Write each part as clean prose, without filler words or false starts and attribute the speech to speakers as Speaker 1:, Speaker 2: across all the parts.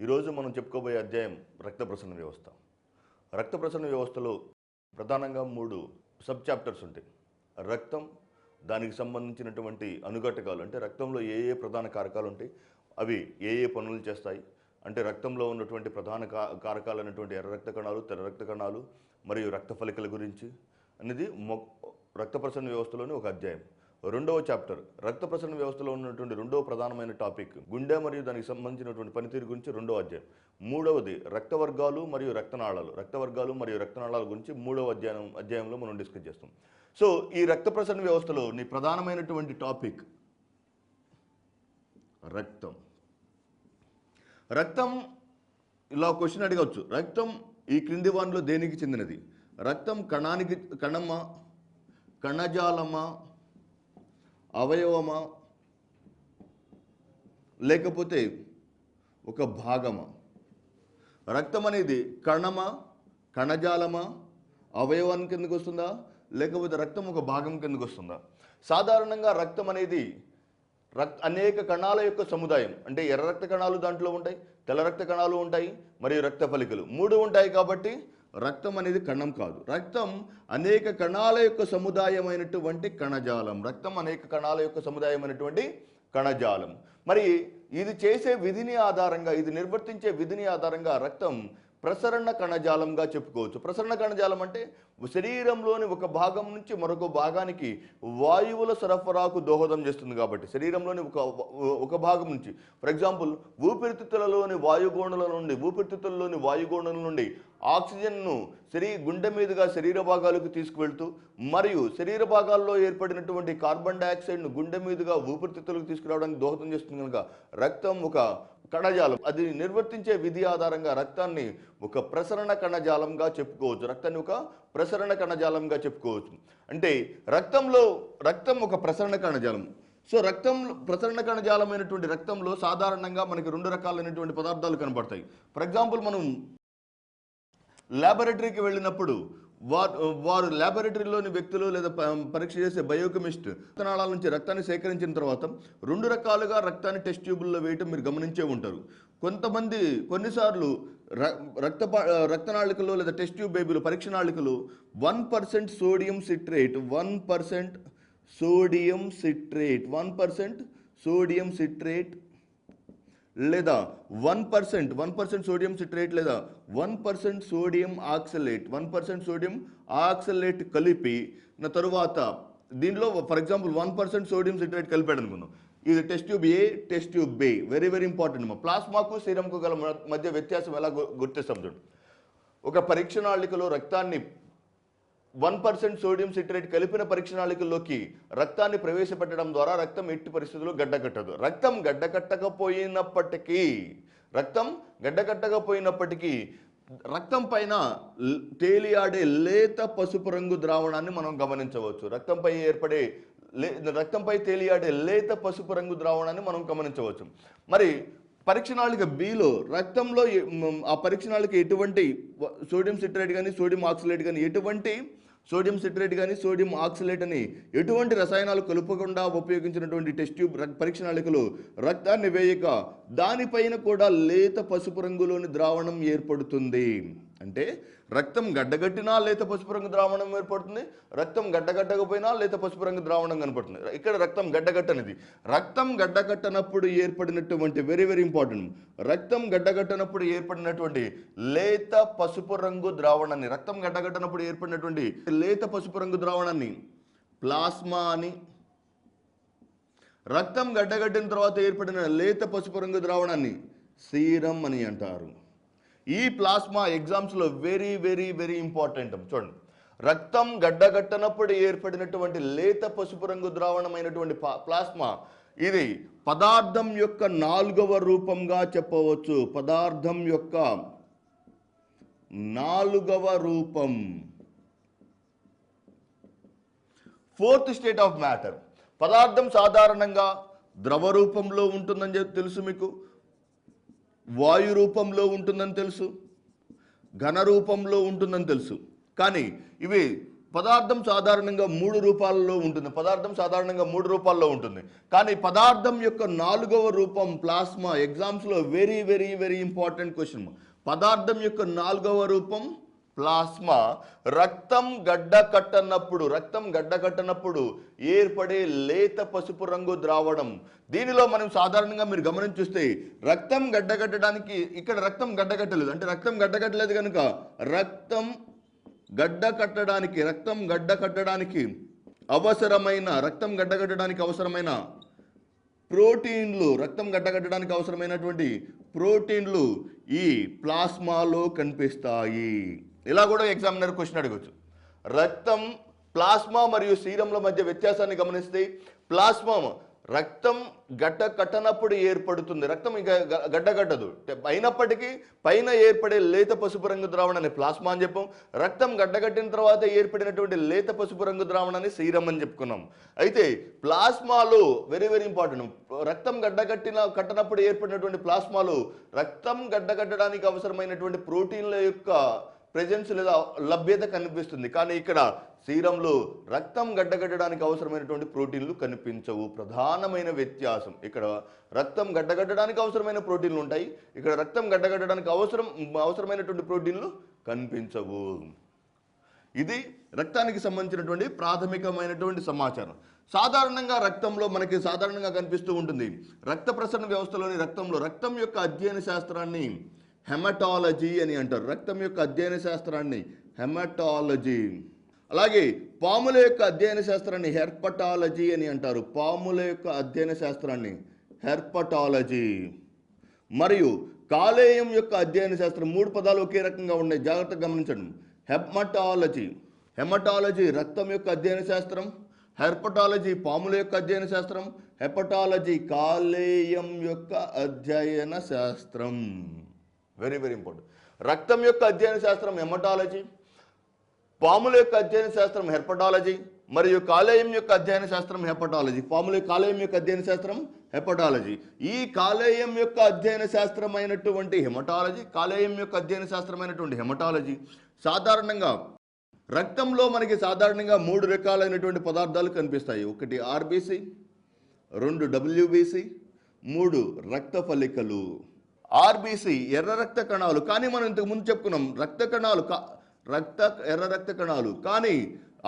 Speaker 1: ఈరోజు మనం చెప్పుకోబోయే అధ్యాయం రక్త ప్రసరణ వ్యవస్థ. రక్త ప్రసరణ వ్యవస్థలో ప్రధానంగా 3 సబ్ చాప్టర్స్ ఉంటాయి. రక్తం, దానికి సంబంధించినటువంటి అనుఘటకాలు, అంటే రక్తంలో ఏ ఏ ప్రధాన కారకాలు ఉంటాయి, అవి ఏ ఏ పనులు చేస్తాయి, అంటే రక్తంలో ఉన్నటువంటి ప్రధాన కారకాలు అనేటువంటి ఎర్ర రక్త కణాలు, తెల్ల రక్త కణాలు మరియు రక్త ఫలికల గురించి అనేది రక్త ప్రసరణ వ్యవస్థలోని ఒక అధ్యాయం. రెండవ చాప్టర్ రక్త ప్రసరణ వ్యవస్థలో ఉన్నటువంటి రెండవ ప్రధానమైన టాపిక్ గుండె మరియు దానికి సంబంధించినటువంటి పనితీరు గురించి రెండవ అధ్యాయం. మూడవది రక్తవర్గాలు మరియు రక్తనాళాల గురించి మూడవ అధ్యాయంలో మనం డిస్కస్ చేస్తాం. సో ఈ రక్త ప్రసరణ వ్యవస్థలో నీ ప్రధానమైనటువంటి టాపిక్ రక్తం. రక్తం ఇలా క్వశ్చన్ అడగవచ్చు, రక్తం ఈ క్రింది వానిలో దేనికి చెందినది? రక్తం కణమా, కణజాలమా, అవయవమా, లేకపోతే ఒక భాగమా? రక్తం అనేది కణమా, కణజాలమా, అవయవాన్ని కిందకు వస్తుందా, లేకపోతే రక్తం ఒక భాగం కిందకు వస్తుందా? సాధారణంగా రక్తం అనేది అనేక కణాల యొక్క సముదాయం. అంటే ఎర్ర రక్త కణాలు దాంట్లో ఉంటాయి, తెల్ల రక్త కణాలు ఉంటాయి, మరియు రక్త ఫలికలు 3 ఉంటాయి. కాబట్టి రక్తం అనేది కణం కాదు. రక్తం అనేక కణాల యొక్క సముదాయమైనటువంటి కణజాలం. రక్తం అనేక కణాల యొక్క సముదాయమైనటువంటి కణజాలం. మరి ఇది చేసే విధిని ఆధారంగా, ఇది నిర్వర్తించే విధిని ఆధారంగా రక్తం ప్రసరణ కణజాలంగా చెప్పుకోవచ్చు. ప్రసరణ కణజాలం అంటే శరీరంలోని ఒక భాగం నుంచి మరొక భాగానికి వాయువుల సరఫరాకు దోహదం చేస్తుంది. కాబట్టి శరీరంలోని ఒక భాగం నుంచి, ఫర్ ఎగ్జాంపుల్ ఊపిరితిత్తులలోని వాయుగోణుల నుండి ఆక్సిజన్ను గుండె మీదుగా శరీర భాగాలకు తీసుకువెళ్తూ, మరియు శరీర భాగాల్లో ఏర్పడినటువంటి కార్బన్ డైఆక్సైడ్ను గుండె మీదుగా ఊపిరితిత్తులకు తీసుకురావడానికి దోహదం చేస్తుంది. కనుక రక్తం ఒక కణజాలం. అది నిర్వర్తించే విధి ఆధారంగా రక్తాన్ని ఒక ప్రసరణ కణజాలంగా చెప్పుకోవచ్చు. రక్తాన్ని ఒక ప్రసరణ కణజాలంగా చెప్పుకోవచ్చు. అంటే రక్తం ఒక ప్రసరణ కణజాలం. సో ప్రసరణ కణజాలమైనటువంటి రక్తంలో సాధారణంగా మనకి 2 రకాలైనటువంటి పదార్థాలు కనబడతాయి. ఫర్ ఎగ్జాంపుల్ మనం ల్యాబొరేటరీకి వెళ్ళినప్పుడు వారు ల్యాబొరేటరీలోని వ్యక్తులు లేదా పరీక్ష చేసే బయోకెమిస్ట్ రక్తనాళాల నుంచి రక్తాన్ని సేకరించిన తర్వాత 2 రకాలుగా రక్తాన్ని టెస్ట్ ట్యూబుల్లో వేయటం మీరు గమనించే ఉంటారు. కొన్నిసార్లు రక్తనాళికలో లేదా టెస్ట్ ట్యూబ్ బేబీలు పరీక్ష నాళికలు 1% సోడియం సిట్రేట్ లేదా 1% సోడియం సిట్రేట్ లేదా 1% సోడియం ఆక్సలేట్ కలిపి తరువాత దీనిలో ఫర్ ఎగ్జాంపుల్ 1% సోడియం సిట్రేట్ కలిపాడు అనుకుందాం. ఇది test tube A, test tube B. Very very important. ప్లాస్మాకు సీరంకు గల మధ్య వ్యత్యాసం ఎలా గుర్తిస్తాం చూడండి. ఒక పరీక్ష నాళికలో రక్తాన్ని 1% సోడియం సిట్రేట్ కలిపిన పరీక్ష నాళికల్లోకి రక్తాన్ని ప్రవేశపెట్టడం ద్వారా రక్తం ఎట్టి పరిస్థితుల్లో గడ్డకట్టదు. రక్తం గడ్డకట్టకపోయినప్పటికీ రక్తం పైన తేలియాడే లేత పసుపు రంగు ద్రావణాన్ని మనం గమనించవచ్చు. రక్తంపై తేలియాడే లేత పసుపు రంగు ద్రావణాన్ని మనం గమనించవచ్చు. మరి పరీక్ష నాళిక బిలో రక్తంలో ఆ పరీక్ష నాళిక ఎటువంటి సోడియం సిట్రేట్ కానీ సోడియం ఆక్సలేట్ కానీ సోడియం ఆక్సలేట్ అని ఎటువంటి రసాయనాలు కలుపకుండా ఉపయోగించినటువంటి టెస్ట్ ట్యూబ్ పరీక్ష నాళికలో రక్తాన్ని వేయక దానిపైన కూడా లేత పసుపు రంగులోని ద్రావణం ఏర్పడుతుంది. అంటే రక్తం గడ్డగట్టినా లేత పసుపు రంగు ద్రావణం ఏర్పడుతుంది, రక్తం గడ్డగట్టకపోయినా లేత పసుపు రంగు ద్రావణం కనపడుతుంది. ఇక్కడ రక్తం గడ్డగట్టనప్పుడు ఏర్పడినటువంటి వెరీ వెరీ ఇంపార్టెంట్, రక్తం గడ్డగట్టనప్పుడు ఏర్పడినటువంటి లేత పసుపు రంగు ద్రావణాన్ని ప్లాస్మా అని, రక్తం గడ్డగట్టిన తర్వాత ఏర్పడిన లేత పసుపు రంగు ద్రావణాన్ని సీరం అని అంటారు. ఈ ప్లాస్మా ఎగ్జామ్స్లో వెరీ వెరీ వెరీ ఇంపార్టెంట్. చూడండి, రక్తం గడ్డగట్టనప్పుడు ఏర్పడినటువంటి లేత పసుపు రంగు ద్రావణమైనటువంటి ప్లాస్మా, ఇది పదార్థం యొక్క 4వ రూపంగా చెప్పవచ్చు. పదార్థం యొక్క 4వ రూపం, 4th స్టేట్ ఆఫ్ మ్యాటర్. పదార్థం సాధారణంగా ద్రవ రూపంలో ఉంటుందని తెలుసు మీకు, వాయు రూపంలో ఉంటుందని తెలుసు, ఘన రూపంలో ఉంటుందని తెలుసు. కానీ ఇవి పదార్థం సాధారణంగా 3 రూపాల్లో ఉంటుంది. పదార్థం సాధారణంగా 3 రూపాల్లో ఉంటుంది. కానీ పదార్థం యొక్క 4వ రూపం ప్లాస్మా. ఎగ్జామ్స్లో very very very important question. పదార్థం యొక్క 4వ రూపం ప్లాస్మా. రక్తం గడ్డ కట్టనప్పుడు ఏర్పడే లేత పసుపు రంగు ద్రావణం. దీనిలో మనం సాధారణంగా మీరు గమనించి చూస్తే రక్తం గడ్డకట్టడానికి, ఇక్కడ రక్తం గడ్డకట్టలేదు అంటే రక్తం గడ్డకట్టలేదు కనుక రక్తం గడ్డ కట్టడానికి అవసరమైన ప్రోటీన్లు, రక్తం గడ్డకట్టడానికి అవసరమైనటువంటి ప్రోటీన్లు ఈ ప్లాస్మాలో కనిపిస్తాయి. ఇలా కూడా ఎగ్జామినర్ క్వశ్చన్ అడగవచ్చు. రక్తం, ప్లాస్మా మరియు సీరంల మధ్య వ్యత్యాసాన్ని గమనిస్తే ప్లాస్మా రక్తం గడ్డ కట్టనప్పుడు ఏర్పడుతుంది. రక్తం ఇంకా గడ్డ కట్టదు. అయినప్పటికీ పైన ఏర్పడే లేత పసుపు రంగు ద్రావణాన్ని ప్లాస్మా అని చెప్పాం. రక్తం గడ్డకట్టిన తర్వాత ఏర్పడినటువంటి లేత పసుపు రంగు ద్రావణాన్ని సీరం అని చెప్పుకున్నాం. అయితే ప్లాస్మాలో వెరీ వెరీ ఇంపార్టెంట్. రక్తం కట్టనప్పుడు ఏర్పడినటువంటి ప్లాస్మాలో రక్తం గడ్డకట్టడానికి అవసరమైనటువంటి ప్రోటీన్ల యొక్క ప్రెజెన్స్ లేదా లభ్యత కనిపిస్తుంది. కానీ ఇక్కడ సీరంలో రక్తం గడ్డగట్టడానికి అవసరమైనటువంటి ప్రోటీన్లు కనిపించవు. ప్రధానమైన వ్యత్యాసం. ఇక్కడ రక్తం గడ్డగట్టడానికి అవసరమైన ప్రోటీన్లు ఉంటాయి, ఇక్కడ రక్తం గడ్డగట్టడానికి అవసరమైనటువంటి ప్రోటీన్లు కనిపించవు. ఇది రక్తానికి సంబంధించినటువంటి ప్రాథమికమైనటువంటి సమాచారం. సాధారణంగా రక్తంలో మనకి సాధారణంగా కనిపిస్తూ ఉంటుంది. రక్త ప్రసరణ వ్యవస్థలోని రక్తం యొక్క అధ్యయన శాస్త్రాన్ని హెమటాలజీ అని అంటారు. రక్తం యొక్క అధ్యయన శాస్త్రాన్ని హెమటాలజీ. అలాగే పాముల యొక్క అధ్యయన శాస్త్రాన్ని హెర్పటాలజీ అని అంటారు. పాముల యొక్క అధ్యయన శాస్త్రాన్ని హెర్పటాలజీ. మరియు కాలేయం యొక్క అధ్యయన శాస్త్రం. 3 పదాలు ఒకే రకంగా ఉన్నాయి, జాగ్రత్తగా గమనించండి. హెమటాలజీ రక్తం యొక్క అధ్యయన శాస్త్రం, హెర్పటాలజీ పాముల యొక్క అధ్యయన శాస్త్రం, హెపటాలజీ కాలేయం యొక్క అధ్యయన శాస్త్రం. Very very important. రక్తం యొక్క అధ్యయన శాస్త్రం హెమటాలజీ, పాముల యొక్క అధ్యయన శాస్త్రం హెర్పటాలజీ మరియు కాలేయం యొక్క అధ్యయన శాస్త్రం హెపటాలజీ. కాలేయం యొక్క అధ్యయన శాస్త్రం హెపటాలజీ. ఈ కాలేయం యొక్క అధ్యయన శాస్త్రమైనటువంటి హెమటాలజీ, కాలేయం యొక్క అధ్యయన శాస్త్రమైనటువంటి హెమటాలజీ సాధారణంగా రక్తంలో మనకి సాధారణంగా 3 రకాలైనటువంటి పదార్థాలు కనిపిస్తాయి. 1 ఆర్బీసీ, 2 డబ్ల్యూబీసీ, 3 రక్త ఫలికలు. ఆర్బీసీ ఎర్ర రక్త కణాలు. కానీ మనం ఇంతకు ముందు చెప్పుకున్నాం ఎర్ర రక్త కణాలు. కానీ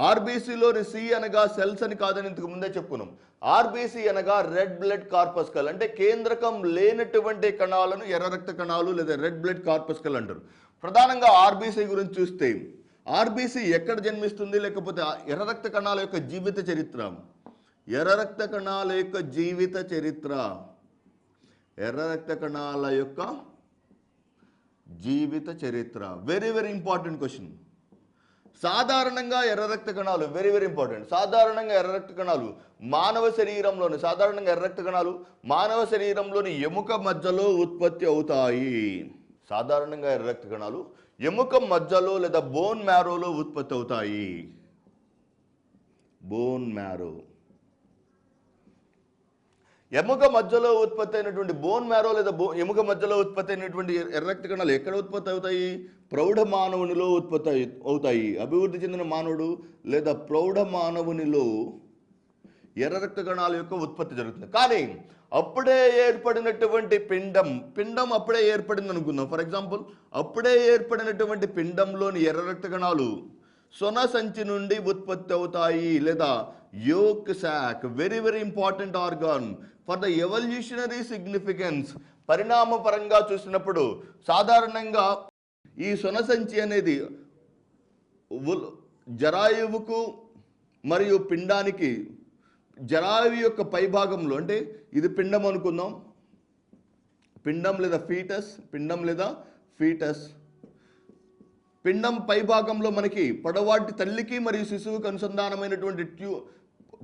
Speaker 1: ఆర్బీసీలోని సి అనగా సెల్స్ అని కాదని ఇంతకు ముందే చెప్పుకున్నాం. ఆర్బీసీ అనగా రెడ్ బ్లడ్ కార్పస్కల్, అంటే కేంద్రకం లేనటువంటి కణాలను ఎర్ర రక్త కణాలు లేదా రెడ్ బ్లడ్ కార్పస్కల్ అంటారు. ప్రధానంగా ఆర్బీసీ గురించి చూస్తే ఆర్బీసీ ఎక్కడ జన్మిస్తుంది, లేకపోతే ఎర్ర రక్త కణాల యొక్క జీవిత చరిత్ర. ఎర్ర రక్త కణాల యొక్క జీవిత చరిత్ర. ఎర్ర రక్త కణాల యొక్క జీవిత చరిత్ర వెరీ వెరీ ఇంపార్టెంట్ క్వశ్చన్. సాధారణంగా ఎర్ర రక్త కణాలు వెరీ వెరీ ఇంపార్టెంట్. సాధారణంగా ఎర్ర రక్త కణాలు మానవ శరీరంలోని ఎముక మధ్యలో ఉత్పత్తి అవుతాయి. సాధారణంగా ఎర్ర రక్త కణాలు ఎముక మధ్యలో లేదా బోన్ మ్యారోలో ఉత్పత్తి అవుతాయి. బోన్ మ్యారో, ఎముక మధ్యలో ఉత్పత్తి అయినటువంటి బోన్ మ్యారో లేదా ఎముక మధ్యలో ఉత్పత్తి అయినటువంటి ఎర్ర రక్త కణాలు ఎక్కడ ఉత్పత్తి అవుతాయి? ప్రౌఢ మానవునిలో ఉత్పత్తి అవుతాయి. అభివృద్ధి చెందిన మానవుడు లేదా ప్రౌఢ మానవునిలో ఎర్ర రక్త కణాల యొక్క ఉత్పత్తి జరుగుతుంది. కానీ అప్పుడే ఏర్పడినటువంటి పిండం అప్పుడే ఏర్పడింది అనుకుందాం. ఫర్ ఎగ్జాంపుల్, అప్పుడే ఏర్పడినటువంటి పిండంలోని ఎర్ర రక్త కణాలు సొన సంచి నుండి ఉత్పత్తి అవుతాయి లేదా yolk sac. Very very important organ for the evolutionary significance. పరిణామ పరంగా చూసినప్పుడు సాధారణంగా ఈ సొన సంచి అనేది జరాయువుకు మరియు పిండానికి, జరాయువు యొక్క పైభాగంలో, అంటే ఇది పిండం అనుకుందాం, పిండం లేదా ఫీటస్. పిండం పైభాగంలో మనకి పొడవాటి తల్లికి మరియు శిశువుకి అనుసంధానమైనటువంటి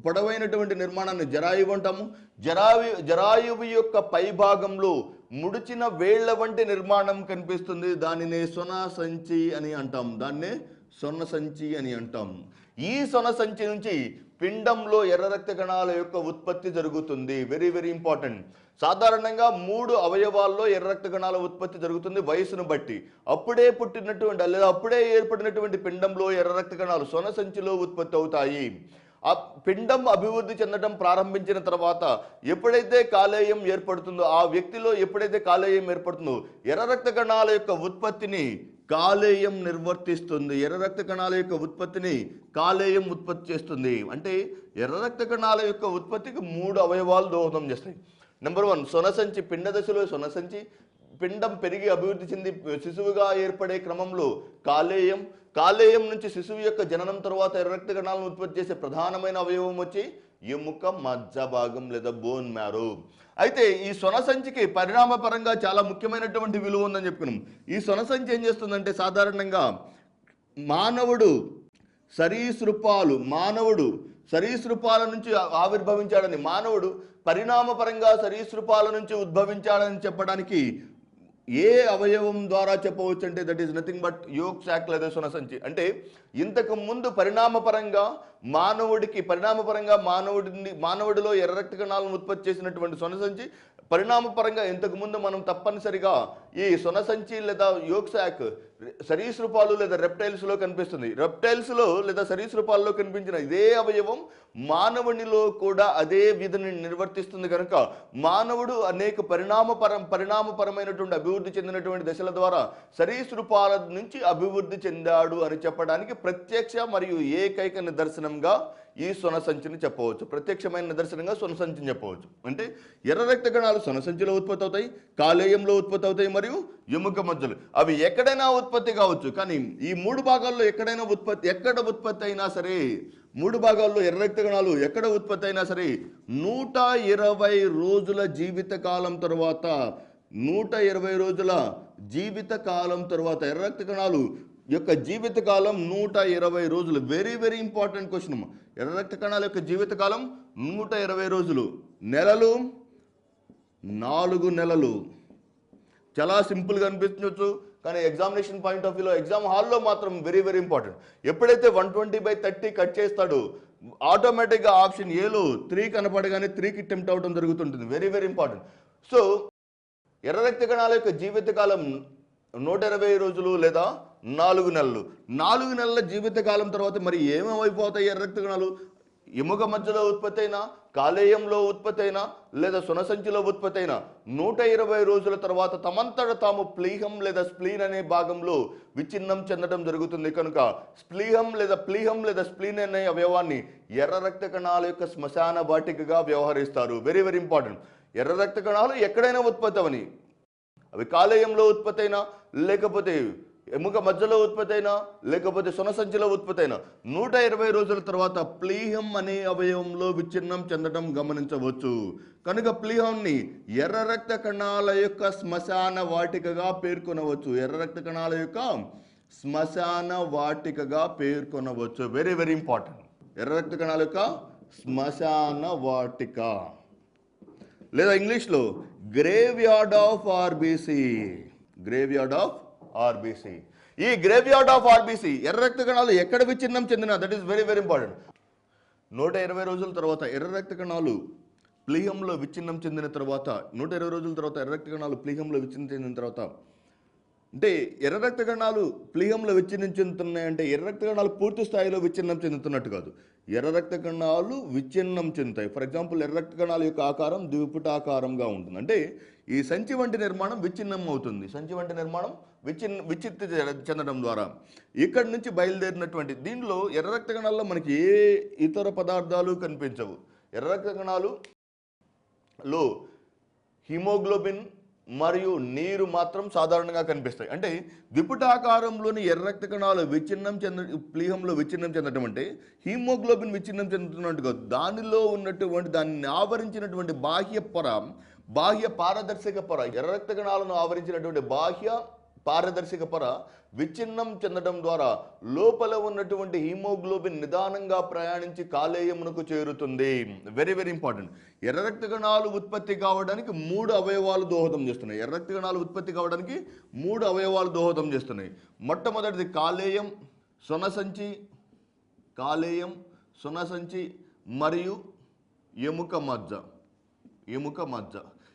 Speaker 1: పొడవైనటువంటి నిర్మాణాన్ని జరాయువు అంటాము. జరాయువు యొక్క పైభాగంలో ముడిచిన వేళ్ల వంటి నిర్మాణం కనిపిస్తుంది. దానినే సొన సంచి అని అంటాం. ఈ సొన సంచి నుంచి పిండంలో ఎర్ర రక్త కణాల యొక్క ఉత్పత్తి జరుగుతుంది. Very very important. సాధారణంగా 3 అవయవాల్లో ఎర్ర రక్త కణాల ఉత్పత్తి జరుగుతుంది వయసును బట్టి. అప్పుడే పుట్టినటువంటి లేదా అప్పుడే ఏర్పడినటువంటి పిండంలో ఎర్ర రక్త కణాలు సొన సంచిలో ఉత్పత్తి అవుతాయి. ఆ పిండం అభివృద్ధి చెందడం ప్రారంభించిన తర్వాత ఎప్పుడైతే కాలేయం ఏర్పడుతుందో, ఆ వ్యక్తిలో ఎప్పుడైతే కాలేయం ఏర్పడుతుందో ఎర్ర రక్త కణాల యొక్క ఉత్పత్తిని కాలేయం నిర్వర్తిస్తుంది. ఎర్ర రక్త కణాల యొక్క ఉత్పత్తిని కాలేయం ఉత్పత్తి చేస్తుంది. అంటే ఎర్ర రక్త కణాల యొక్క ఉత్పత్తికి 3 అవయవాలు దోహదం చేస్తాయి. నెంబర్ 1 సొనసంచి. పిండ దశలో సొనసంచి. పిండం పెరిగి అభివృద్ధి చెంది శిశువుగా ఏర్పడే క్రమంలో కాలేయం. కాలేయం నుంచి శిశువు యొక్క జననం తర్వాత ఎర్ర రక్త కణాలను ఉత్పత్తి చేసే ప్రధానమైన అవయవం వచ్చి ఎముక మజ్జ భాగం లేదా బోన్ మ్యారో. అయితే ఈ సొనసంచికి పరిణామపరంగా చాలా ముఖ్యమైనటువంటి విలువ ఉందని చెప్పుకున్నాం. ఈ సొనసంచి ఏం చేస్తుందంటే సాధారణంగా మానవుడు సరీసృపాల నుంచి ఆవిర్భవించాడని, మానవుడు పరిణామపరంగా సరీసృపాల నుంచి ఉద్భవించాడని చెప్పడానికి ఏ అవయవం ద్వారా చెప్పవచ్చు అంటే that is nothing but yolk sac లేదా సొనసంచి. అంటే ఇంతకు ముందు పరిణామపరంగా మానవుడిలో ఎర్ర రక్త కణాలను ఉత్పత్తి చేసినటువంటి సొనసంచి పరిణామపరంగా ఇంతకు ముందు మనం తప్పనిసరిగా ఈ సొనసంచి లేదా యోక్ శాక్ సరీసృపాలు లేదా రెప్టైల్స్లో కనిపిస్తుంది. రెప్టైల్స్లో లేదా సరీసృపాల్లో కనిపించిన ఇదే అవయవం మానవునిలో కూడా అదే విధిని నిర్వర్తిస్తుంది. కనుక మానవుడు అనేక పరిణామపరమైనటువంటి అభివృద్ధి చెందినటువంటి దశల ద్వారా సరీసృపాల నుంచి అభివృద్ధి చెందాడు అని చెప్పడానికి ప్రత్యక్ష మరియు ఏకైక నిదర్శనంగా ఈ సొనసంచిని చెప్పవచ్చు. ప్రత్యక్షమైన నిదర్శనంగా సొనసంచిని చెప్పవచ్చు. అంటే ఎర్ర రక్త కణాలు సొనసంచిలో ఉత్పత్తి అవుతాయి, కాలేయంలో ఉత్పత్తి అవుతాయి మరియు ఎముక మజ్జలు. అవి ఎక్కడైనా ఉత్పత్తి కావచ్చు. కానీ ఈ 3 భాగాల్లో ఎక్కడ ఉత్పత్తి అయినా సరే, 3 భాగాల్లో ఎర్ర రక్త కణాలు ఎక్కడ ఉత్పత్తి అయినా సరే 120 రోజుల జీవితకాలం తర్వాత 120 రోజుల జీవితకాలం తర్వాత ఎర్ర రక్త కణాలు యొక్క జీవితకాలం 120 రోజులు. Very very important question. ఎర్ర రక్త కణాల యొక్క జీవితకాలం 120 రోజులు. నెలలు 4 నెలలు. చాలా సింపుల్గా అనిపించవచ్చు, కానీ ఎగ్జామినేషన్ పాయింట్ ఆఫ్ వ్యూలో ఎగ్జామ్ హాల్లో మాత్రం వెరీ వెరీ ఇంపార్టెంట్. ఎప్పుడైతే 120/30 కట్ చేస్తాడో ఆటోమేటిక్గా ఆప్షన్ ఏలో 3 కనపడగానే 3కి టెంప్ట్ అవడం జరుగుతుంటుంది. Very very important. సో ఎర్ర రక్త కణాల యొక్క జీవితకాలం 120 రోజులు లేదా 4 నెలలు. 4 నెలల జీవితకాలం తర్వాత మరి ఏమేమైపోతాయి ఎర్ర రక్త కణాలు? ఎముక మధ్యలో ఉత్పత్తి అయినా, కాలేయంలో ఉత్పత్తి అయినా లేదా సొనసంచిలో ఉత్పత్తి అయినా 120 రోజుల తర్వాత తమంతట తాము ప్లీహం లేదా స్ప్లీన్ అనే భాగంలో విచ్ఛిన్నం చెందడం జరుగుతుంది. కనుక ప్లీహం లేదా స్ప్లీన్ అనే అవయవాన్ని ఎర్ర రక్త కణాల యొక్క శ్మశాన వాటికగా వ్యవహరిస్తారు. Very very important. ఎర్ర రక్త కణాలు ఎక్కడైనా ఉత్పత్తి అవని, అవి కాలేయంలో ఉత్పత్తి అయినా, లేకపోతే ఎముక మధ్యలో ఉత్పత్తి అయినా, లేకపోతే సొనసంచిలో ఉత్పత్తి అయినా 120 రోజుల తర్వాత ప్లీహం అనే అవయవంలో విచ్ఛిన్నం చెందడం గమనించవచ్చు. కనుక ప్లీహంని ఎర్ర రక్త కణాల యొక్క శ్మశాన వాటికగా పేర్కొనవచ్చు. ఎర్ర రక్త కణాల యొక్క శ్మశాన వాటికగా పేర్కొనవచ్చు. Very very important. ఎర్ర రక్త కణాల యొక్క శ్మశాన వాటిక లేదా ఇంగ్లీష్లో గ్రేవ్యార్డ్ ఆఫ్ ఆర్బీసీ. ఈ గ్రేవ్యార్డ్ ఆఫ్ ఆర్బీసీ ఎర్ర రక్త కణాలు ఎక్కడ విచ్ఛిన్నం చెందిన, that is very very important. 120 రోజుల తర్వాత ఎర్ర రక్త కణాలు ప్లీహంలో విచ్ఛిన్నం చెందిన తర్వాత 120 రోజుల తర్వాత ఎర్ర రక్త కణాలు ప్లీహంలో విచ్ఛిన్నం చెందిన తర్వాత, అంటే ఎర్ర రక్త కణాలు ప్లీహంలో విచ్ఛిన్నం చెందుతున్నాయంటే ఎర్ర రక్త కణాలు పూర్తి స్థాయిలో విచ్ఛిన్నం చెందుతున్నట్టు కాదు. ఎర్ర రక్త కణాలు విచ్ఛిన్నం చెందుతాయి. ఫర్ ఎగ్జాంపుల్ ఎర్ర రక్త కణాల యొక్క ఆకారం ద్విపుటాకారంగా ఉంటుంది. అంటే ఈ సంచి వంటి నిర్మాణం విచ్ఛిన్నం అవుతుంది. సంచి వంటి నిర్మాణం విచ్ఛిత్తి చెందడం ద్వారా ఇక్కడి నుంచి బయలుదేరినటువంటి దీనిలో ఎర్ర రక్త కణాల్లో మనకి ఏ ఇతర పదార్థాలు కనిపించవు. ఎర్ర రక్త కణాలులో హిమోగ్లోబిన్ మరియు నీరు మాత్రం సాధారణంగా కనిపిస్తాయి. అంటే ద్విపుటాకారంలోని ఎర్ర రక్త కణాలు ప్లీహంలో విచ్ఛిన్నం చెందడం అంటే హిమోగ్లోబిన్ విచ్ఛిన్నం చెందుతున్నట్టుగా దానిలో ఉన్నటువంటి దాన్ని ఆవరించినటువంటి బాహ్య పారదర్శక పొర, ఎర్ర రక్త కణాలను ఆవరించినటువంటి బాహ్య పారదర్శక పొర విచ్ఛిన్నం చెందడం ద్వారా లోపల ఉన్నటువంటి హీమోగ్లోబిన్ నిదానంగా ప్రయాణించి కాలేయమునకు చేరుతుంది. Very very important. ఎర్ర రక్త కణాలు ఉత్పత్తి కావడానికి 3 అవయవాలు దోహదం చేస్తున్నాయి. ఎర్ర రక్త కణాలు ఉత్పత్తి కావడానికి 3 అవయవాలు దోహదం చేస్తున్నాయి. మొట్టమొదటిది కాలేయం, సొనసంచి కాలేయం, సునసంచి మరియు ఎముక మజ్జ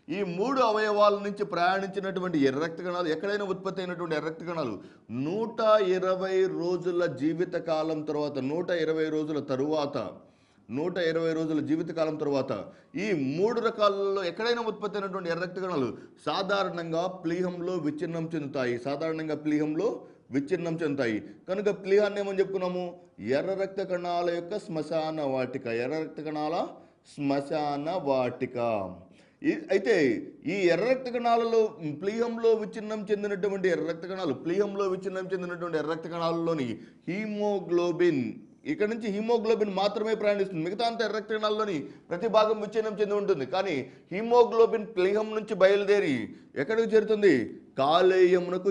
Speaker 1: ఈ 3 అవయవాల నుంచి ప్రయాణించినటువంటి ఎర్ర రక్త కణాలు, ఎక్కడైనా ఉత్పత్తి అయినటువంటి ఎర్ర రక్త కణాలు 120 రోజుల జీవితకాలం తర్వాత 120 రోజుల జీవితకాలం తర్వాత ఈ 3 రకాలలో ఎక్కడైనా ఉత్పత్తి అయినటువంటి ఎర్ర రక్త కణాలు సాధారణంగా ప్లీహంలో విచ్ఛిన్నం చెందుతాయి. కనుక ప్లీహాన్ని ఏమని చెప్పుకున్నాము? ఎర్ర రక్త కణాల యొక్క శ్మశాన వాటిక. అయితే ఈ ఎర్ర రక్త కణాలలో ప్లీహంలో విచ్ఛిన్నం చెందినటువంటి ఎర్ర రక్త కణాలలోని హీమోగ్లోబిన్, ఇక్కడ నుంచి హీమోగ్లోబిన్ మాత్రమే ప్రయాణిస్తుంది. మిగతా అంతా ఎర్ర రక్త కణాల్లోని ప్రతి భాగం విచ్ఛిన్నం చెంది ఉంటుంది. కానీ హీమోగ్లోబిన్ ప్లీహం నుంచి బయలుదేరి ఎక్కడికి చేరుతుంది? కాలేయమునకు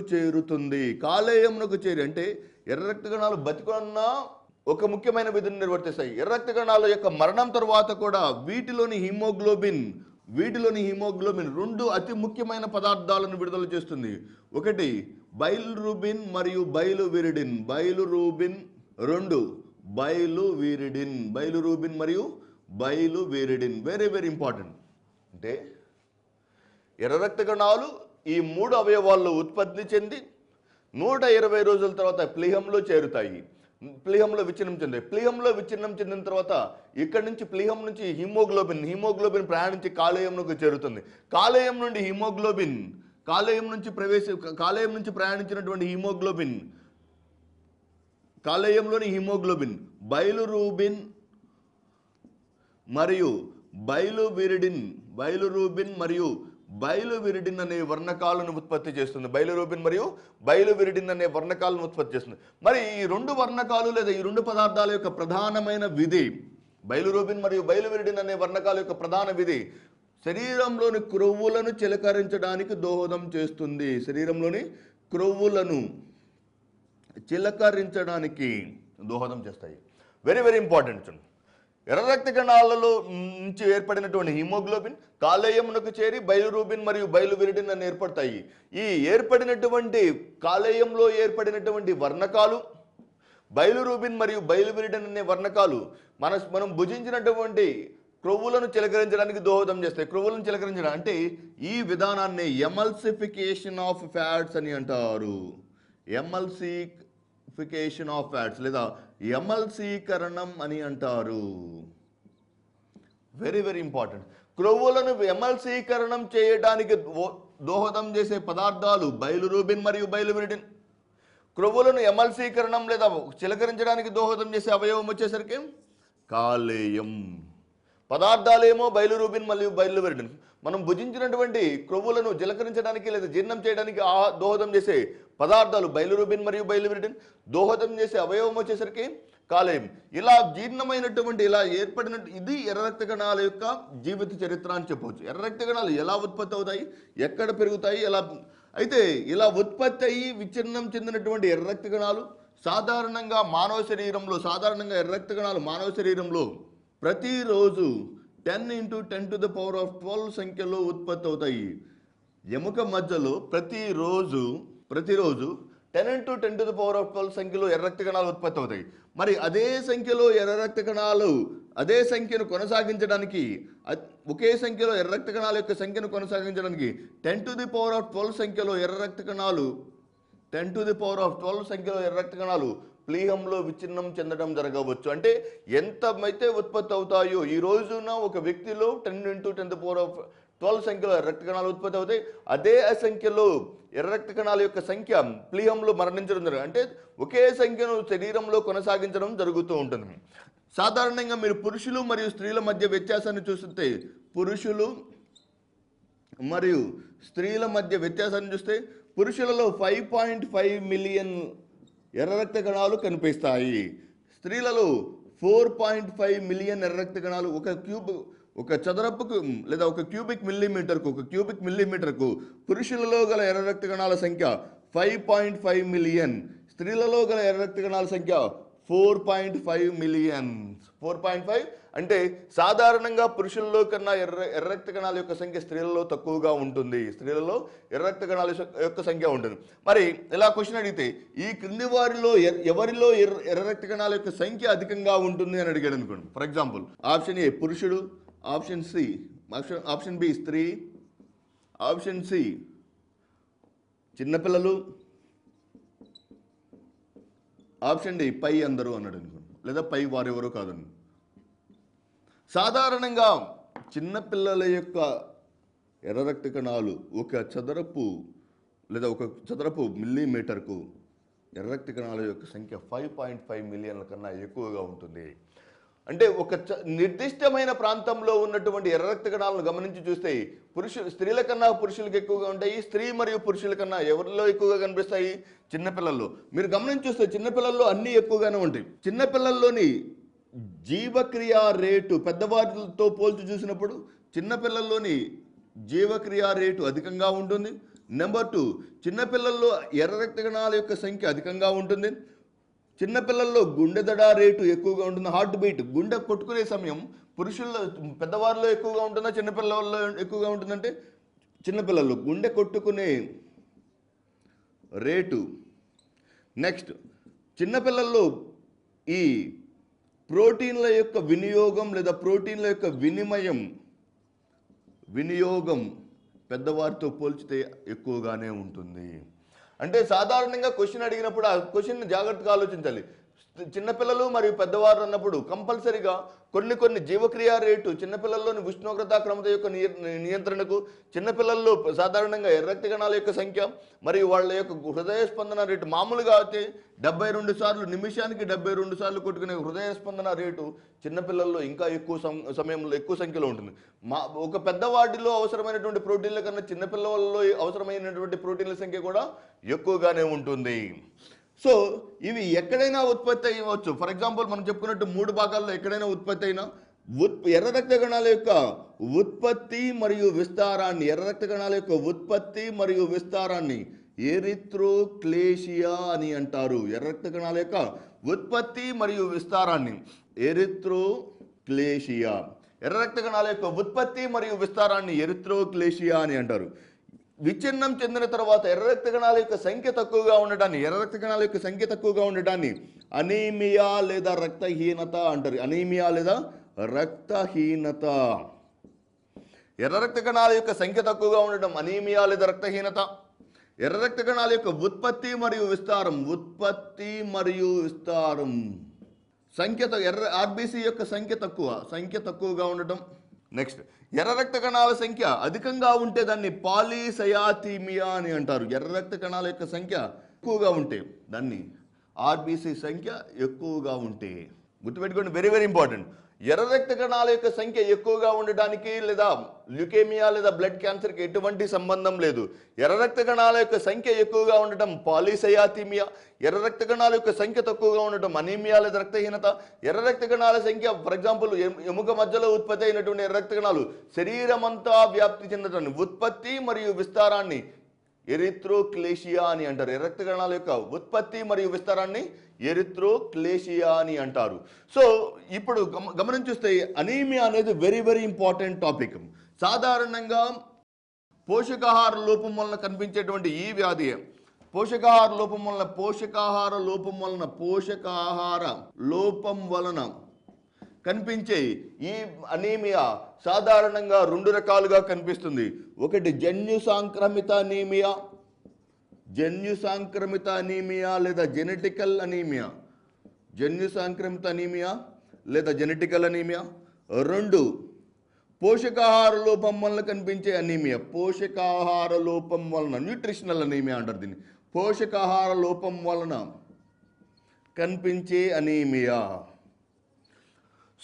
Speaker 1: చేరి అంటే ఎర్ర రక్త కణాలు బతికున్నా ఒక ముఖ్యమైన విధిని నిర్వర్తిస్తాయి. ఎర్ర రక్త కణాల యొక్క మరణం తర్వాత కూడా వీటిలోని హీమోగ్లోబిన్ 2 అతి ముఖ్యమైన పదార్థాలను విడుదల చేస్తుంది. ఒకటి బైలురుబిన్ మరియు బైలువిరిడిన్. 2 బైలురుబిన్ మరియు బైలువిరిడిన్. Very very important. అంటే ఎర్ర రక్త కణాలు ఈ 3 అవయవాల్లో ఉత్పత్తి చెంది 120 రోజుల తర్వాత ప్లీహంలో చేరుతాయి. ప్లీహంలో విచ్ఛిన్నం చెందిన తర్వాత ఇక్కడి నుంచి ప్లీహం నుంచి హీమోగ్లోబిన్ ప్రయాణించి కాలేయంలోకి చేరుతుంది. కాలేయం నుంచి ప్రయాణించినటువంటి కాలేయంలోని హీమోగ్లోబిన్ బైలురుబిన్ మరియు బైలువిరిడిన్ అనే వర్ణకాలను ఉత్పత్తి చేస్తుంది. మరి ఈ 2 వర్ణకాలు లేదా ఈ 2 పదార్థాల యొక్క ప్రధానమైన విధి, బైలురుబిన్ మరియు బైలువిరిడిన్ అనే వర్ణకాల యొక్క ప్రధాన విధి శరీరంలోని క్రొవ్వులను చిలకరించడానికి దోహదం చేస్తుంది. Very very important. ఎర్ర రక్త కణాలలో నుంచి ఏర్పడినటువంటి హీమోగ్లోబిన్ కాలేయమునకు చేరి బైలురుబిన్ మరియు బైలువిరిడిన్ అని ఏర్పడతాయి. ఈ కాలేయంలో ఏర్పడినటువంటి వర్ణకాలు బైలురుబిన్ మరియు బైలువిరిడిన్ అనే వర్ణకాలు మనం భుజించినటువంటి క్రొవ్వులను చిలకరించడానికి దోహదం చేస్తాయి. అంటే ఈ విధానాన్ని ఎమల్సిఫికేషన్ ఆఫ్ ఫ్యాట్స్ అని అంటారు. లేదా ఎమల్సీకరణం అని అంటారు. Very very important. క్రొవ్వులను ఎమల్సీకరణం చేయడానికి దోహదం చేసే పదార్థాలు బైలురుబిన్ మరియు బైలువిరిడిన్. క్రొవ్వులను ఎమల్సీకరణం లేదా చిలకరించడానికి దోహదం చేసే అవయవం వచ్చేసరికి కాలేయం. పదార్థాలేమో బైలురుబిన్ మరియు బైలువిరిడిన్. మనం భుజించినటువంటి క్రొవ్వులను జలకరించడానికి లేదా జీర్ణం చేయడానికి దోహదం చేసే పదార్థాలు బైలురుబిన్ మరియు బైలువిరిడిన్. దోహదం చేసే అవయవం వచ్చేసరికి కాలేయం. ఇలా జీర్ణమైనటువంటి ఇలా ఏర్పడినట్టు ఇది ఎర్ర రక్త కణాల యొక్క జీవిత చరిత్ర అని చెప్పవచ్చు. ఎర్ర రక్త కణాలు ఎలా ఉత్పత్తి అవుతాయి, ఎక్కడ పెరుగుతాయి, అయితే ఇలా ఉత్పత్తి అయ్యి విచ్ఛిన్నం చెందినటువంటి ఎర్ర రక్త కణాలు సాధారణంగా ఎర్ర రక్త కణాలు మానవ శరీరంలో ప్రతిరోజు 10 × 10⁻12 సంఖ్యలో ఉత్పత్తి అవుతాయి. ఎముక మధ్యలో ప్రతిరోజు 10 × 10⁻12 సంఖ్యలో ఎర్ర రక్త కణాలు ఉత్పత్తి అవుతాయి. మరి అదే సంఖ్యలో ఎర్ర రక్త కణాలు అదే సంఖ్యను కొనసాగించడానికి ఒకే సంఖ్యలో ఎర్ర రక్త కణాల యొక్క సంఖ్యను కొనసాగించడానికి 10⁻12 సంఖ్యలో ఎర్ర రక్త కణాలు ప్లీహంలో విచ్ఛిన్నం చెందడం జరగవచ్చు. అంటే ఎంతమైతే ఉత్పత్తి అవుతాయో ఈ రోజున ఒక వ్యక్తిలో 10 × 10⁻12 సంఖ్యలో ఎర్ర రక్త కణాలు ఉత్పత్తి అవుతాయి. అదే సంఖ్యలో ఎర్ర రక్త కణాల యొక్క సంఖ్య ప్లీహంలో మరణించడం జరుగుతుంది. అంటే ఒకే సంఖ్యను శరీరంలో కొనసాగించడం జరుగుతూ ఉంటుంది. సాధారణంగా మీరు పురుషులు మరియు స్త్రీల మధ్య వ్యత్యాసాన్ని చూస్తే పురుషులలో 5.5 మిలియన్ ఎర్ర రక్త కణాలు కనిపిస్తాయి. స్త్రీలలో 4.5 మిలియన్ ఎర్ర రక్త కణాలు ఒక చదరపుకు లేదా ఒక క్యూబిక్ మిల్లీమీటర్కు పురుషులలో గల ఎర్ర రక్త కణాల సంఖ్య 5.5 మిలియన్, స్త్రీలలో గల ఎర్ర రక్త కణాల సంఖ్య 4.5 మిలియన్స్. 4.5 అంటే సాధారణంగా పురుషుల్లో కన్నా ఎర్ర రక్త కణాల యొక్క సంఖ్య స్త్రీలలో తక్కువగా ఉంటుంది. స్త్రీలలో ఎర్ర రక్త కణాల యొక్క సంఖ్య ఉంటుంది. మరి ఇలా క్వశ్చన్ అడిగితే ఈ క్రింది వారిలో ఎవరిలో ఎర్ర రక్త కణాల యొక్క సంఖ్య అధికంగా ఉంటుంది అని అడిగాడు అనుకోండి. ఫర్ ఎగ్జాంపుల్ ఆప్షన్ ఏ పురుషుడు, ఆప్షన్ బి స్త్రీ, ఆప్షన్ సి చిన్నపిల్లలు, ఆప్షన్ డి పై అందరూ అన్నాడు అనుకోండి, లేదా పై వారెవరో కాదని. సాధారణంగా చిన్నపిల్లల యొక్క ఎర్ర రక్త కణాలు ఒక చదరపు మిల్లీమీటర్కు ఎర్ర రక్త కణాల యొక్క సంఖ్య 5.5 మిలియన్ల కన్నా ఎక్కువగా ఉంటుంది. అంటే ఒక నిర్దిష్టమైన ప్రాంతంలో ఉన్నటువంటి ఎర్ర రక్త కణాలను గమనించి చూస్తే స్త్రీల కన్నా పురుషులకు ఎక్కువగా ఉంటాయి. స్త్రీ మరియు పురుషుల కన్నా ఎవరిలో ఎక్కువగా కనిపిస్తాయి? చిన్నపిల్లల్లో. మీరు గమనించి చూస్తే చిన్నపిల్లల్లో అన్నీ ఎక్కువగానే ఉంటాయి. చిన్నపిల్లల్లోని జీవక్రియా రేటు పెద్దవారితో పోల్చి చూసినప్పుడు చిన్నపిల్లల్లోని జీవక్రియా రేటు అధికంగా ఉంటుంది. నెంబర్ 2, చిన్నపిల్లల్లో ఎర్ర రక్త కణాల యొక్క సంఖ్య అధికంగా ఉంటుంది. చిన్నపిల్లల్లో గుండె దడ రేటు ఎక్కువగా ఉంటుంది. హార్ట్ బీట్, గుండె కొట్టుకునే సమయం పెద్దవారిలో ఎక్కువగా ఉంటుందా చిన్నపిల్లల్లో ఎక్కువగా ఉంటుందంటే చిన్నపిల్లల్లో గుండె కొట్టుకునే రేటు. నెక్స్ట్, చిన్నపిల్లల్లో ఈ ప్రోటీన్ల యొక్క వినియోగం లేదా ప్రోటీన్ల యొక్క వినియోగం పెద్దవారితో పోల్చితే ఎక్కువగానే ఉంటుంది. అంటే సాధారణంగా క్వశ్చన్ అడిగినప్పుడు ఆ క్వశ్చన్ని జాగ్రత్తగా ఆలోచించాలి. చిన్నపిల్లలు మరియు పెద్దవారు అన్నప్పుడు కంపల్సరీగా కొన్ని జీవక్రియా రేటు చిన్నపిల్లల్లోని ఉష్ణోగ్రత క్రమత యొక్క నియంత్రణకు, చిన్నపిల్లల్లో సాధారణంగా ఎర్ర రక్త కణాల యొక్క సంఖ్య మరియు వాళ్ళ యొక్క హృదయ స్పందన రేటు మామూలుగా అయితే 72 సార్లు నిమిషానికి 72 సార్లు కొట్టుకునే హృదయ స్పందన రేటు చిన్నపిల్లల్లో ఇంకా ఎక్కువ సమయంలో ఎక్కువ సంఖ్యలో ఉంటుంది. ఒక పెద్దవాడిలో అవసరమైనటువంటి ప్రోటీన్ల కన్నా చిన్నపిల్లల్లో అవసరమైనటువంటి ప్రోటీన్ల సంఖ్య కూడా ఎక్కువగానే ఉంటుంది. సో ఇవి ఎక్కడైనా ఉత్పత్తి అయ్యవచ్చు. ఫర్ ఎగ్జాంపుల్ మనం చెప్పుకున్నట్టు 3 భాగాల్లో ఎక్కడైనా ఉత్పత్తి అయినా ఎర్ర రక్త కణాల యొక్క ఉత్పత్తి మరియు విస్తారాన్ని ఎరిథ్రోక్లేషియా అని అంటారు. ఎర్ర రక్త కణాల యొక్క ఉత్పత్తి మరియు విస్తారాన్ని ఎరిథ్రోక్లేషియా అని అంటారు. విచ్ఛిన్నం చెందిన తర్వాత ఎర్ర రక్త కణాల యొక్క సంఖ్య తక్కువగా ఉండటాన్ని అనీమియా లేదా రక్తహీనత అంటారు. ఎర్ర రక్త కణాల యొక్క సంఖ్య తక్కువగా ఉండటం అనీమియా లేదా రక్తహీనత. ఎర్ర రక్త కణాల యొక్క ఉత్పత్తి మరియు విస్తారం ఆర్బీసీ యొక్క సంఖ్య తక్కువగా ఉండటం. నెక్స్ట్, ఎర్ర రక్త కణాల సంఖ్య అధికంగా ఉంటే దాన్ని పాలీసయాథీమియా అని అంటారు. ఎర్ర రక్త కణాల యొక్క సంఖ్య ఎక్కువగా ఉంటే దాన్ని ఆర్బీసీ సంఖ్య ఎక్కువగా ఉంటే గుర్తుపెట్టుకోండి, వెరీ వెరీ ఇంపార్టెంట్. ఎర్ర రక్త కణాల యొక్క సంఖ్య ఎక్కువగా ఉండడానికి లేదా ల్యూకేమియా లేదా బ్లడ్ క్యాన్సర్కి ఎటువంటి సంబంధం లేదు. ఎర్ర రక్త కణాల యొక్క సంఖ్య ఎక్కువగా ఉండటం పాలీసయాథీమియా, ఎర్ర రక్త కణాల యొక్క సంఖ్య తక్కువగా ఉండటం అనీమియా లేదా రక్తహీనత. ఎర్ర రక్త కణాల సంఖ్య ఫర్ ఎగ్జాంపుల్ ఎముక మధ్యలో ఉత్పత్తి అయినటువంటి ఎర్ర రక్త కణాలు శరీరమంతా వ్యాప్తి చెందటాన్ని ఉత్పత్తి మరియు విస్తారాన్ని ఎరిథ్రోక్లేషియా అని అంటారు. ఎర్ర రక్త కణాల యొక్క ఉత్పత్తి మరియు విస్తారాన్ని ఎరిథ్రోక్లేషియా అని అంటారు. సో ఇప్పుడు గమనించుస్తే అనీమియా అనేది వెరీ వెరీ ఇంపార్టెంట్ టాపిక్. సాధారణంగా పోషకాహార లోపం వలన కనిపించేటువంటి ఈ వ్యాధి పోషకాహార లోపం వలన కనిపించే ఈ అనీమియా సాధారణంగా 2 రకాలుగా కనిపిస్తుంది. ఒకటి జన్యు సాంక్రమిత అనీమియా లేదా జెనెటికల్ అనీమియా. 2, పోషకాహార లోపం వలన కనిపించే అనీమియా. న్యూట్రిషనల్ అనీమియా అంటారు దీన్ని. పోషకాహార లోపం వలన కనిపించే అనీమియా.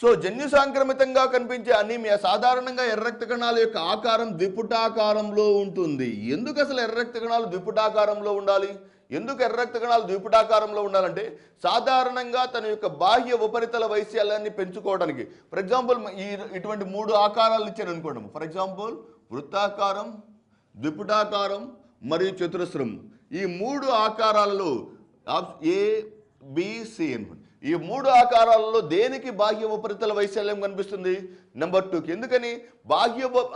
Speaker 1: సో జన్యు సాంక్రమితంగా కనిపించే అనీమియా సాధారణంగా ఎర్ర రక్త కణాల యొక్క ఆకారం ద్విపుటాకారంలో ఉంటుంది. ఎందుకు అసలు ఎర్ర రక్త కణాలు ద్విపుటాకారంలో ఉండాలి? ఎందుకు ఎర్ర రక్త కణాలు ద్విపుటాకారంలో ఉండాలంటే సాధారణంగా తన యొక్క బాహ్య ఉపరితల వైశాల్యాన్ని పెంచుకోవడానికి. ఫర్ ఎగ్జాంపుల్ ఇటువంటి 3 ఆకారాలు ఇచ్చాను అనుకోండి. ఫర్ ఎగ్జాంపుల్ వృత్తాకారం, ద్విపుటాకారం మరియు చతురస్రం. ఈ 3 ఆకారాలలో A, B, C ఈ 3 ఆకారాలలో దేనికి బాహ్య ఉపరితల వైశాల్యం కనిపిస్తుంది? నెంబర్ 2కి. ఎందుకని?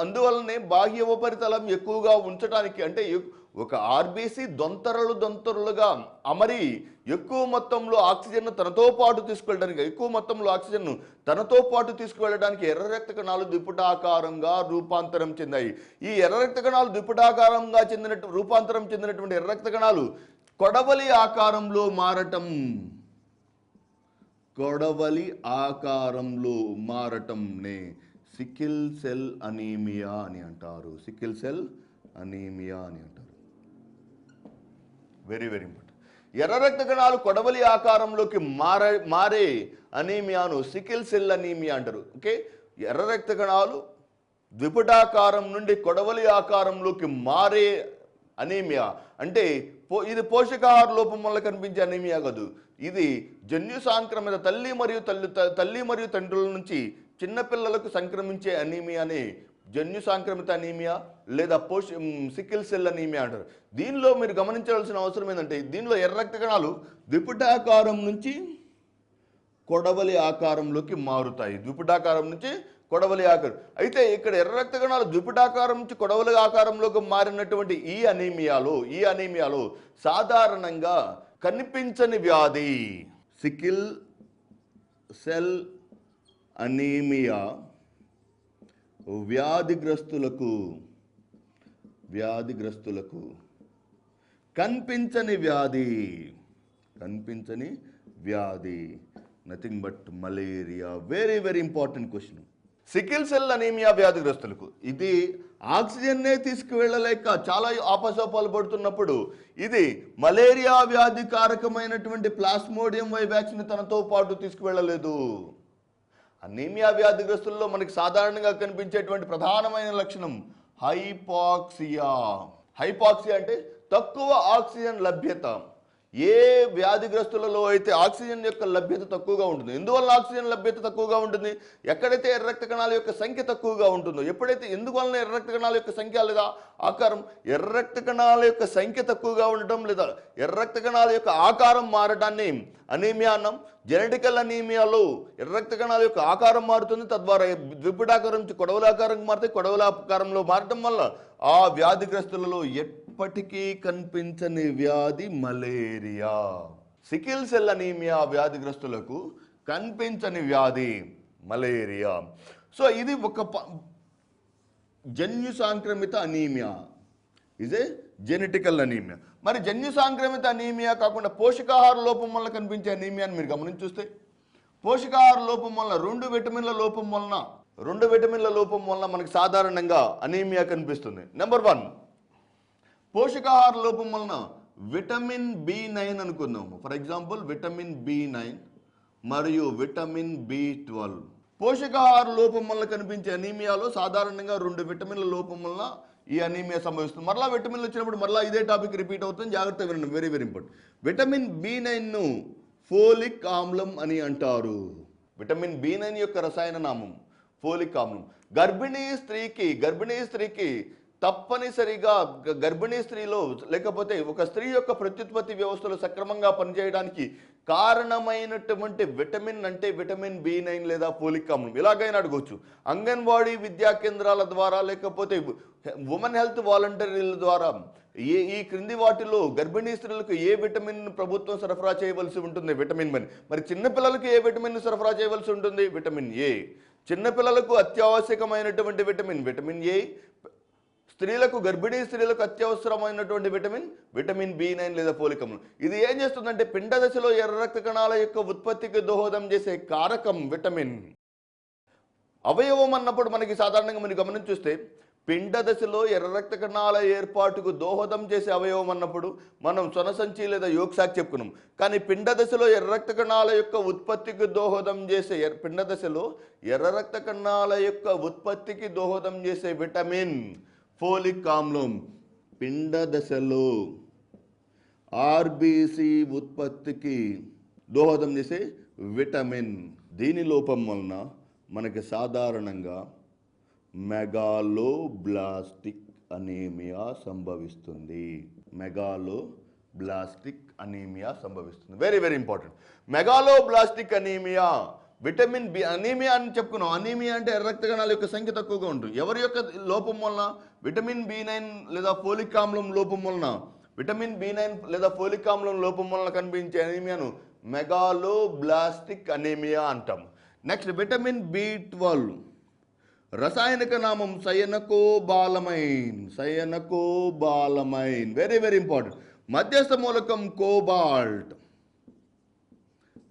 Speaker 1: అందువల్లనే బాహ్య ఉపరితలం ఎక్కువగా ఉంచడానికి, అంటే ఒక ఆర్బీసీ దొంతరలుగా అమరి ఎక్కువ మొత్తంలో ఆక్సిజన్ను తనతో పాటు తీసుకువెళ్ళడానికి ఎర్ర రక్త కణాలు ద్విపుటాకారంగా రూపాంతరం చెందాయి. ఈ ఎర్ర రక్త కణాలు ద్విపుటాకారంగా రూపాంతరం చెందినటువంటి ఎర్ర రక్త కణాలు కొడవలి ఆకారంలో మారటంనే సికిల్ సెల్ అనీమియా అని అంటారు. Very very important. ఎర్ర రక్త కణాలు కొడవలి ఆకారంలోకి మారే అనీమియాను సికిల్ సెల్ అనీమియా అంటారు. ఓకే, ఎర్ర రక్త కణాలు ద్విపుటాకారం నుండి కొడవలి ఆకారంలోకి మారే అనీమియా అంటే ఇది పోషకాహార లోపం వల్ల కనిపించే అనీమియా కాదు. ఇది జన్యు సాంక్రమిత తల్లి మరియు తండ్రుల నుంచి చిన్నపిల్లలకు సంక్రమించే అనీమియానే జన్యు సాంక్రమిత అనీమియా లేదా సికిల్ సెల్ అనీమియా అంటారు. దీనిలో మీరు గమనించాల్సిన అవసరం ఏంటంటే, దీనిలో ఎర్ర రక్త కణాలు ద్విపుటాకారం నుంచి కొడవలి ఆకారంలోకి మారుతాయి. అయితే ఇక్కడ ఎర్ర రక్త కణాలు ద్విపుటాకారం నుంచి కొడవలి ఆకారంలోకి మారినటువంటి ఈ అనీమియాలో సాధారణంగా కనిపించని వ్యాధి సికిల్ సెల్ అనీమియా వ్యాధిగ్రస్తులకు కనిపించని వ్యాధి nothing but malaria. Very very important question. Sickle cell anaemia వ్యాధిగ్రస్తులకు ఇది ఆక్సిజన్నే తీసుకువెళ్ళలేక చాలా ఆపసోపాలు పడుతున్నప్పుడు ఇది మలేరియా వ్యాధి కారకమైనటువంటి ప్లాస్మోడియం వైవాక్స్ని తనతో పాటు తీసుకువెళ్ళలేదు. అనీమియా వ్యాధిగ్రస్తుల్లో మనకి సాధారణంగా కనిపించేటువంటి ప్రధానమైన లక్షణం హైపాక్సియా అంటే తక్కువ ఆక్సిజన్ లభ్యత. ఏ వ్యాధిగ్రస్తులలో అయితే ఆక్సిజన్ యొక్క లభ్యత తక్కువగా ఉంటుంది. ఎందువల్ల ఆక్సిజన్ లభ్యత తక్కువగా ఉంటుంది? ఎక్కడైతే ఎర్ర రక్త కణాల యొక్క సంఖ్య తక్కువగా ఉంటుందో, ఎందువలన ఎర్ర రక్త కణాల యొక్క సంఖ్య లేదా ఆకారం, ఎర్ర రక్త కణాల యొక్క సంఖ్య తక్కువగా ఉండటం లేదా ఎర్ర రక్త కణాల యొక్క ఆకారం మారడాన్ని అనీమియా అన్నాం. జెనెటికల్ అనీమియాలో ఎర్ర రక్త కణాల యొక్క ఆకారం మారుతుంది, తద్వారా ద్విపుటాకారం నుంచి కొడవలి ఆకారం మారుతాయి. కొడవలి ఆకారంలో మారటం వల్ల ఆ వ్యాధిగ్రస్తులలో ఎప్పటికీ కనిపించని వ్యాధి మలేరియా. సికిల్ సెల్ అనీమియా వ్యాధిగ్రస్తులకు కనిపించని వ్యాధి మలేరియా. సో ఇది ఒక జన్యు సాంక్రమిత అనీమియా, ఇదే జెనెటికల్ అనీమియా. మరి జన్యు సాంక్రమిత అనీమియా కాకుండా పోషకాహార లోపం వల్ల కనిపించే అనీమియాని మీరు గమనించి చూస్తే, పోషకాహార లోపం వల్ల రెండు విటమిన్ల లోపం వలన మనకు సాధారణంగా అనీమియా కనిపిస్తుంది. నెంబర్ 1, పోషకాహార లోపం వలన విటమిన్ B9 అనుకుందాము. ఫర్ ఎగ్జాంపుల్ విటమిన్ B9 మరియు విటమిన్ B12. పోషకాహార లోపం వల్ల కనిపించే అనీమియాలో సాధారణంగా 2 విటమిన్ల లోపం వలన ఈ అనీమియా సంభవిస్తుంది. మరలా విటమిన్లు వచ్చినప్పుడు మరలా ఇదే టాపిక్ రిపీట్ అవుతుంది, జాగ్రత్తగా వినండి. Very very important. విటమిన్ B9ను ఫోలిక్ ఆమ్లం అని అంటారు. విటమిన్ B9 యొక్క రసాయన నామం ఫోలిక్ ఆమ్లం. గర్భిణీ స్త్రీకి తప్పనిసరిగా గర్భిణీ స్త్రీలో లేకపోతే ఒక స్త్రీ యొక్క ప్రత్యుత్పత్తి వ్యవస్థలో సక్రమంగా పనిచేయడానికి కారణమైనటువంటి విటమిన్ అంటే విటమిన్ B9 లేదా ఫోలిక్ ఆమ్లం. ఇలాగైనా అడగవచ్చు. అంగన్వాడీ విద్యా కేంద్రాల ద్వారా లేకపోతే ఉమెన్ హెల్త్ వాలంటీర్ల ద్వారా ఈ క్రింది వాటిలో గర్భిణీ స్త్రీలకు ఏ విటమిన్ ప్రభుత్వం సరఫరా చేయవలసి ఉంటుంది? Vitamin B. మరి చిన్నపిల్లలకు ఏ విటమిన్ సరఫరా చేయవలసి ఉంటుంది? Vitamin A. చిన్నపిల్లలకు అత్యావశ్యకమైనటువంటి విటమిన్ A. స్త్రీలకు గర్భిణీ స్త్రీలకు అత్యవసరమైనటువంటి విటమిన్ B9 లేదా ఫోలిక్ ఆమ్లం. ఇది ఏం చేస్తుందంటే పిండ దశలో ఎర్ర రక్త కణాల యొక్క ఉత్పత్తికి దోహదం చేసే కారకం విటమిన్. అవయవం అన్నప్పుడు మనకి సాధారణంగా మీరు గమనించి చూస్తే పిండ దశలో ఎర్ర రక్త కణాల ఏర్పాటుకు దోహదం చేసే అవయవం అన్నప్పుడు మనం సొనసంచి లేదా యోక్సాక్ చెప్పుకున్నాం. కానీ పిండ దశలో ఎర్ర రక్త కణాల యొక్క ఉత్పత్తికి దోహదం చేసే విటమిన్ ఫోలిక్ ఆమ్లం పిండ దశలో ఆర్బీసీ ఉత్పత్తికి దోహదం చేసే విటమిన్. దీని లోపం వలన మనకి సాధారణంగా మెగాలోబ్లాస్టిక్ అనీమియా సంభవిస్తుంది. మెగాలోబ్లాస్టిక్ అనీమియా సంభవిస్తుంది. Very very important. Megaloblastic anaemia, vitamin B anaemia అని చెప్పుకున్నాం. అనీమియా అంటే ఎర్ర రక్త కణాల యొక్క సంఖ్య తక్కువగా ఉంటుంది. ఎవరి యొక్క లోపం వలన? విటమిన్ B9 లేదా ఫోలిక్ ఆమ్లం లోపం వలన. విటమిన్ B9 లేదా ఫోలిక్ ఆమ్లం లోపం వలన కనిపించే అనీమియాను మెగాలోబ్లాస్టిక్ అనీమియా అంటాం. నెక్స్ట్ విటమిన్ B12, రసాయనిక నామం సయనకోబాలమైన్. సయనకోబాలమైన్ వెరీ వెరీ ఇంపార్టెంట్. మధ్యస్థ మూలకం కోబాల్ట్.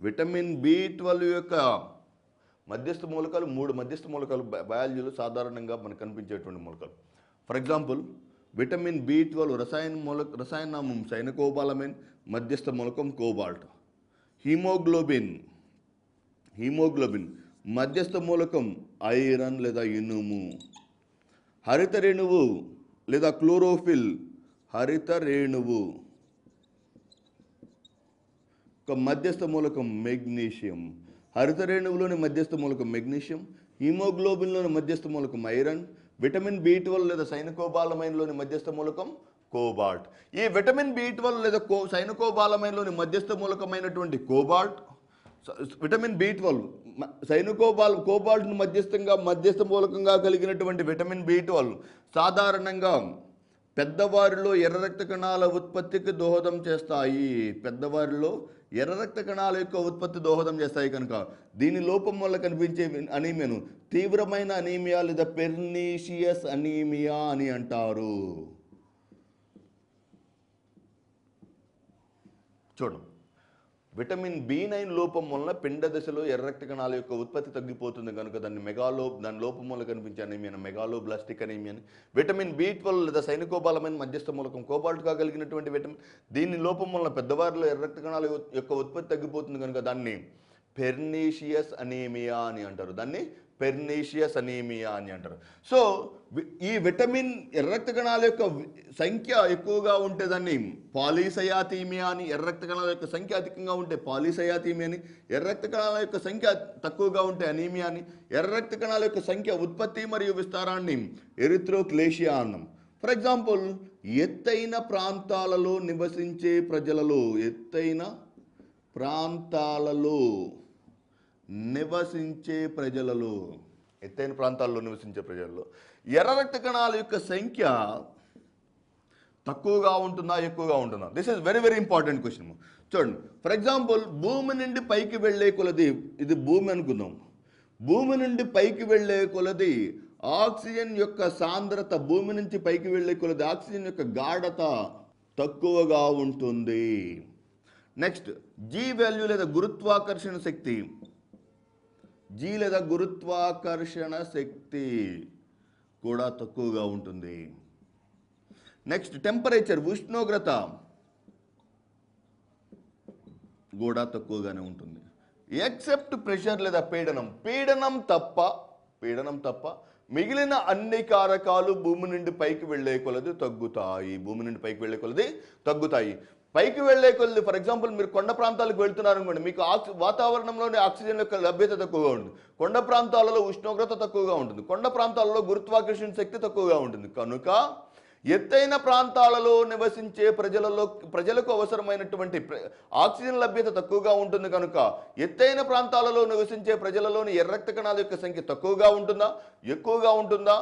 Speaker 1: విటమిన్ B12 యొక్క మధ్యస్థ మూలకాలు 3 మధ్యస్థ మూలకాలు బయాలజీలో సాధారణంగా మనకు కనిపించేటువంటి మూలకాలు. ఫర్ ఎగ్జాంపుల్ విటమిన్ B12 రసాయన నామం సైనకోబాలమైన్, మధ్యస్థ మూలకం కోబాల్ట్. హీమోగ్లోబిన్ మధ్యస్థ మూలకం ఐరన్ లేదా ఇనుము. హరిత రేణువు లేదా క్లోరోఫిల్, హరిత రేణువు మధ్యస్థ మూలకం మెగ్నీషియం. హరిత రేణువులోని మధ్యస్థ మూలకం మెగ్నీషియం, హీమోగ్లోబిన్లోని మధ్యస్థ మూలకం ఐరన్, విటమిన్ B12 లేదా సైనకోబాలమైన్లోని మధ్యస్థ మూలకం కోబాల్ట్. ఈ విటమిన్ B12 లేదా సైనకోబాలమైన్లోని మధ్యస్థ మూలకమైనటువంటి కోబాల్ట్, విటమిన్ B12 కోబాల్ట్ను మధ్యస్థ మూలకంగా కలిగినటువంటి విటమిన్ B12 సాధారణంగా పెద్దవారిలో ఎర్ర రక్త కణాల ఉత్పత్తికి దోహదం చేస్తాయి. పెద్దవారిలో ఎర్ర రక్త కణాల యొక్క ఉత్పత్తి దోహదం చేస్తాయి కనుక దీని లోపం వల్ల కనిపించే అనీమియాను తీవ్రమైన అనీమియా లేదా పెర్నీషియస్ అనీమియా అని అంటారు. చూడండి, విటమిన్ B9 లోపం వలన పిండ దశలో ఎర్ర రక్త కణాల యొక్క ఉత్పత్తి తగ్గిపోతుంది కనుక దాని లోపం వల్ల కనిపించే అనీమియాను మెగాలోబ్లాస్టిక్ అనీమియాని. విటమిన్ B12 లేదా సైనకోబాలమైన మధ్యస్థ మూలకం కోబాల్ట్గా కలిగినటువంటి విటమిన్, దీని లోపం వలన పెద్దవారిలో ఎర్ర రక్త కణాల యొక్క ఉత్పత్తి తగ్గిపోతుంది కనుక దాన్ని పెర్నీషియస్ అనీమియా అని అంటారు. సో ఈ విటమిన్ ఎర్ర రక్త కణాల యొక్క సంఖ్య ఎక్కువగా ఉంటే దాన్ని పాలీసయాథీమియా అని, ఎర్ర రక్త కణాల యొక్క సంఖ్య అధికంగా ఉంటే పాలీసయాథీమియా అని, ఎర్ర రక్త కణాల యొక్క సంఖ్య తక్కువగా ఉంటే అనీమియా అని, ఎర్ర రక్త కణాల యొక్క సంఖ్య ఉత్పత్తి మరియు విస్తారాన్ని ఎరిథ్రోక్లేషియా అన్నాం. ఫర్ ఎగ్జాంపుల్ ఎత్తైన ప్రాంతాలలో నివసించే ప్రజలలో ఎత్తైన ప్రాంతాల్లో నివసించే ప్రజలలో ఎర్ర రక్త కణాల యొక్క సంఖ్య తక్కువగా ఉంటుందా ఎక్కువగా ఉంటుందా? This is very very important question. చూడండి, ఫర్ ఎగ్జాంపుల్ భూమి నుండి పైకి వెళ్ళే కొలది, ఇది భూమి అనుకుందాం, భూమి నుండి పైకి వెళ్ళే కొలది ఆక్సిజన్ యొక్క సాంద్రత, భూమి నుంచి పైకి వెళ్ళే కొలది ఆక్సిజన్ యొక్క గాఢత తక్కువగా ఉంటుంది. నెక్స్ట్ జీ వాల్యూ లేదా గురుత్వాకర్షణ శక్తి, జీ లేదా గురుత్వాకర్షణ శక్తి కూడా తక్కువగా ఉంటుంది. నెక్స్ట్ టెంపరేచర్, ఉష్ణోగ్రత కూడా తక్కువగానే ఉంటుంది. ఎక్సెప్ట్ ప్రెషర్ లేదా పీడనం తప్ప మిగిలిన అన్ని కారకాలు భూమి నుండి పైకి వెళ్ళే కొలది తగ్గుతాయి. పైకి వెళ్ళే కొలది, ఫర్ ఎగ్జాంపుల్ మీరు కొండ ప్రాంతాలకు వెళ్తున్నారు అనుకోండి, మీకు వాతావరణంలోని ఆక్సిజన్ యొక్క లభ్యత తక్కువగా ఉంటుంది. కొండ ప్రాంతాలలో ఉష్ణోగ్రత తక్కువగా ఉంటుంది. కొండ ప్రాంతాలలో గురుత్వాకర్షణ శక్తి తక్కువగా ఉంటుంది. కనుక ఎత్తైన ప్రాంతాలలో నివసించే ప్రజలకు అవసరమైనటువంటి ఆక్సిజన్ లభ్యత తక్కువగా ఉంటుంది. కనుక ఎత్తైన ప్రాంతాలలో నివసించే ప్రజలలోని ఎర్ర రక్త కణాల యొక్క సంఖ్య తక్కువగా ఉంటుందా ఎక్కువగా ఉంటుందా